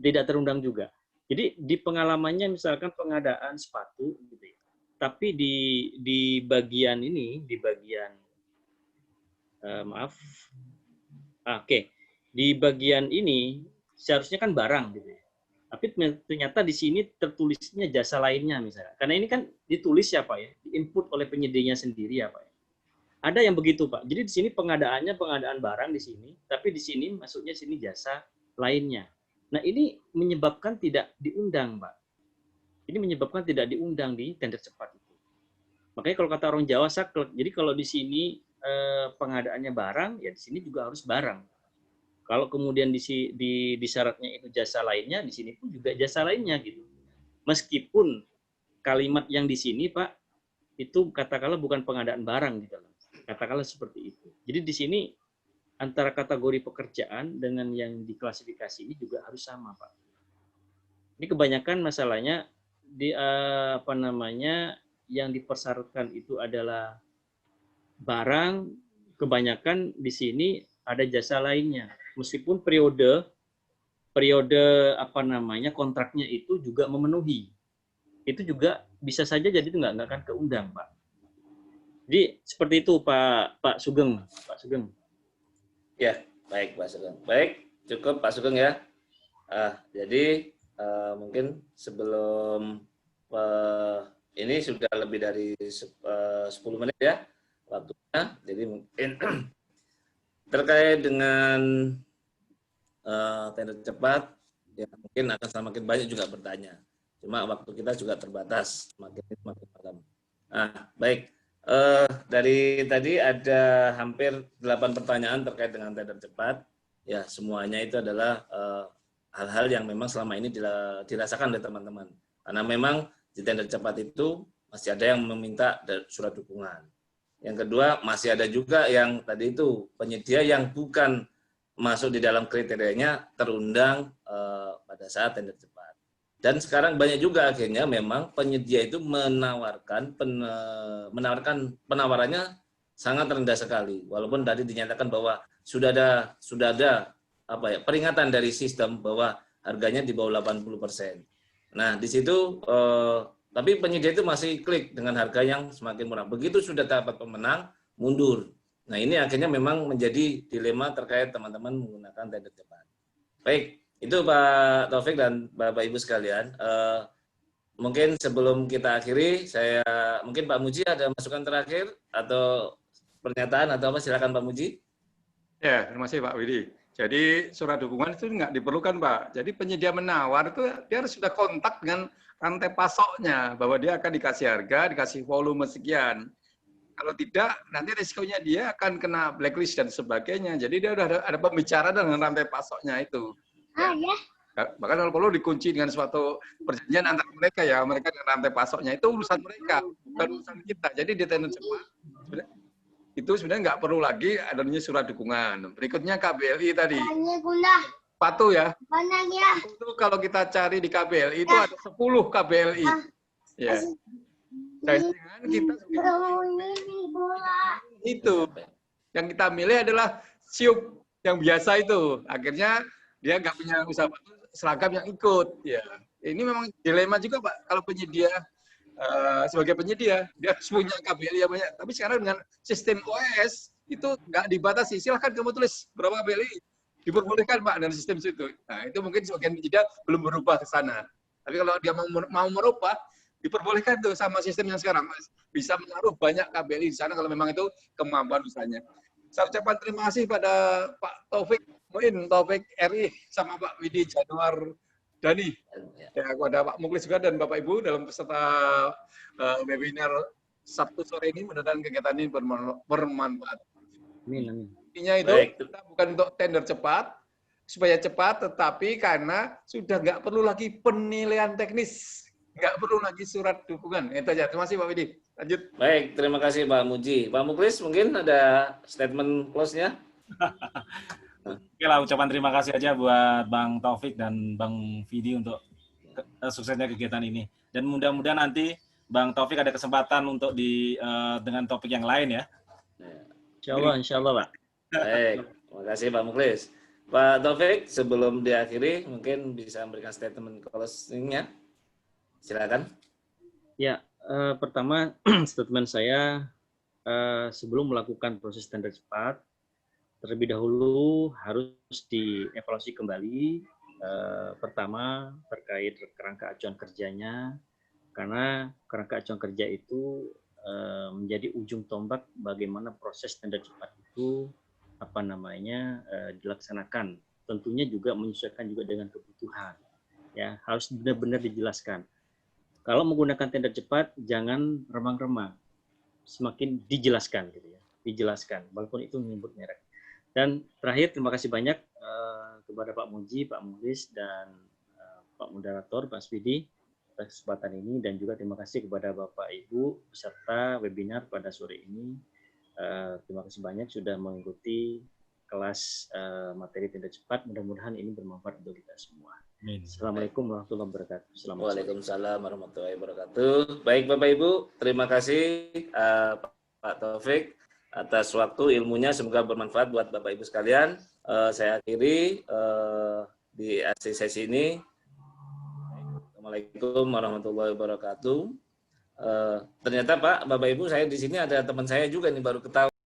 Tidak terundang juga. Jadi di pengalamannya misalkan pengadaan sepatu gitu ya. Tapi di bagian ini, di bagian di bagian ini seharusnya kan barang gitu ya. Tapi ternyata di sini tertulisnya jasa lainnya misalnya. Karena ini kan ditulis ya Pak ya, diinput oleh penyedianya sendiri ya Pak ya. Ada yang begitu Pak. Jadi di sini pengadaannya pengadaan barang di sini, tapi di sini masuknya sini jasa lainnya. Nah ini menyebabkan tidak diundang Pak. Ini menyebabkan tidak diundang di tender cepat itu. Makanya kalau kata orang Jawa saklek. Jadi kalau di sini pengadaannya barang, ya di sini juga harus barang. Kalau kemudian di syaratnya itu jasa lainnya, di sini pun juga jasa lainnya gitu. Meskipun kalimat yang di sini Pak itu katakanlah bukan pengadaan barang gitu loh. Katakanlah seperti itu. Jadi di sini antara kategori pekerjaan dengan yang diklasifikasi ini juga harus sama Pak. Ini kebanyakan masalahnya di yang dipersyaratkan itu adalah barang, kebanyakan di sini ada jasa lainnya. Meskipun periode kontraknya itu juga memenuhi, itu juga bisa saja jadi itu nggak akan keundang Pak. Jadi seperti itu Pak Sugeng. Ya, baik Pak Sugeng. Baik, cukup Pak Sugeng ya. Jadi mungkin sebelum ini sudah lebih dari 10 menit ya waktunya. Jadi mungkin terkait dengan tender cepat, ya mungkin akan semakin banyak juga bertanya. Cuma waktu kita juga terbatas, semakin malam. Baik. Dari tadi ada hampir 8 pertanyaan terkait dengan tender cepat. Ya, semuanya itu adalah hal-hal yang memang selama ini dirasakan oleh teman-teman. Karena memang di tender cepat itu masih ada yang meminta surat dukungan. Yang kedua, masih ada juga yang tadi itu penyedia yang bukan masuk di dalam kriterianya terundang pada saat tender cepat. Dan sekarang banyak juga akhirnya memang penyedia itu menawarkan penawarannya sangat rendah sekali. Walaupun tadi dinyatakan bahwa sudah ada peringatan dari sistem bahwa harganya di bawah 80%. Nah, di situ tapi penyedia itu masih klik dengan harga yang semakin murah. Begitu sudah dapat pemenang, mundur. Nah, ini akhirnya memang menjadi dilema terkait teman-teman menggunakan tender cepat. Baik, itu Pak Taufik dan Bapak Ibu sekalian. Mungkin sebelum kita akhiri, mungkin Pak Muji ada masukan terakhir atau pernyataan atau apa? Silakan Pak Muji. Ya, terima kasih Pak Widi. Jadi surat dukungan itu nggak diperlukan Pak. Jadi penyedia menawar itu dia harus sudah kontak dengan rantai pasoknya bahwa dia akan dikasih harga, dikasih volume sekian. Kalau tidak, nanti risikonya dia akan kena blacklist dan sebagainya. Jadi dia udah ada pembicaraan dengan rantai pasoknya itu. Ya. Bahkan kalau perlu dikunci dengan suatu perjanjian antara mereka ya, mereka dengan rantai pasoknya itu urusan mereka, bukan urusan kita. Jadi di tender cepat itu sebenarnya nggak perlu lagi adanya surat dukungan. Berikutnya KBLI tadi. Sepatu ya. Itu kalau kita cari di KBLI itu ada 10 KBLI. Ya. Dan kita itu yang kita milih adalah siup yang biasa itu. Akhirnya dia nggak punya usaha seragam yang ikut. Ya. Ini memang dilema juga Pak. Kalau penyedia sebagai penyedia dia harus punya KBLI yang banyak. Tapi sekarang dengan sistem OS itu nggak dibatasi. Silahkan kamu tulis berapa KBLI. Diperbolehkan Pak dengan sistem situ. Nah, itu mungkin sebagian penyedia belum berubah ke sana. Tapi kalau dia mau merubah, diperbolehkan tuh sama sistem yang sekarang. Bisa menaruh banyak KBLI di sana kalau memang itu kemampuan usahanya. Saya ucapkan terima kasih pada Pak Taufik Muin, Taufik RI, sama Pak Widi Januar Dani. Ya, kepada Pak Muklis juga dan Bapak Ibu dalam peserta webinar Sabtu sore ini, mudah-mudahan kegiatan ini bermanfaat. Amin. Intinya itu kita bukan untuk tender cepat, supaya cepat, tetapi karena sudah nggak perlu lagi penilaian teknis, nggak perlu lagi surat dukungan. Itu aja. Terima kasih Pak Widi. Lanjut. Baik, terima kasih Pak Muji. Pak Muklis mungkin ada statement close-nya? Oke lah, ucapan terima kasih aja buat Bang Taufik dan Bang Vidi untuk suksesnya kegiatan ini. Dan mudah-mudahan nanti Bang Taufik ada kesempatan untuk dengan topik yang lain ya. Insya Allah Pak. Baik, terima kasih Pak Muklis. Pak Taufik, sebelum diakhiri, mungkin bisa memberikan statement closing-nya. Silakan. Ya, pertama statement saya sebelum melakukan proses tender cepat, terlebih dahulu harus dievaluasi kembali. Pertama terkait kerangka acuan kerjanya, karena kerangka acuan kerja itu menjadi ujung tombak bagaimana proses tender cepat itu dilaksanakan. Tentunya juga menyesuaikan juga dengan kebutuhan. Ya, harus benar-benar dijelaskan. Kalau menggunakan tender cepat jangan remang-remang. Semakin dijelaskan gitu ya. Dijelaskan walaupun itu menyebut merek. Dan terakhir terima kasih banyak kepada Pak Muji, Pak Mulis dan Pak Moderator, Pak Spidi atas kesempatan ini, dan juga terima kasih kepada Bapak Ibu peserta webinar pada sore ini. Terima kasih banyak sudah mengikuti kelas materi tender cepat. Mudah-mudahan ini bermanfaat untuk kita semua. Assalamualaikum warahmatullahi wabarakatuh. Waalaikumsalam warahmatullahi wabarakatuh. Baik Bapak Ibu, terima kasih Pak Taufik atas waktu ilmunya, semoga bermanfaat buat Bapak Ibu sekalian. Saya akhiri di sesi ini. Assalamualaikum warahmatullahi wabarakatuh. Ternyata Pak, Bapak Ibu, saya di sini ada teman saya juga nih baru ketahui.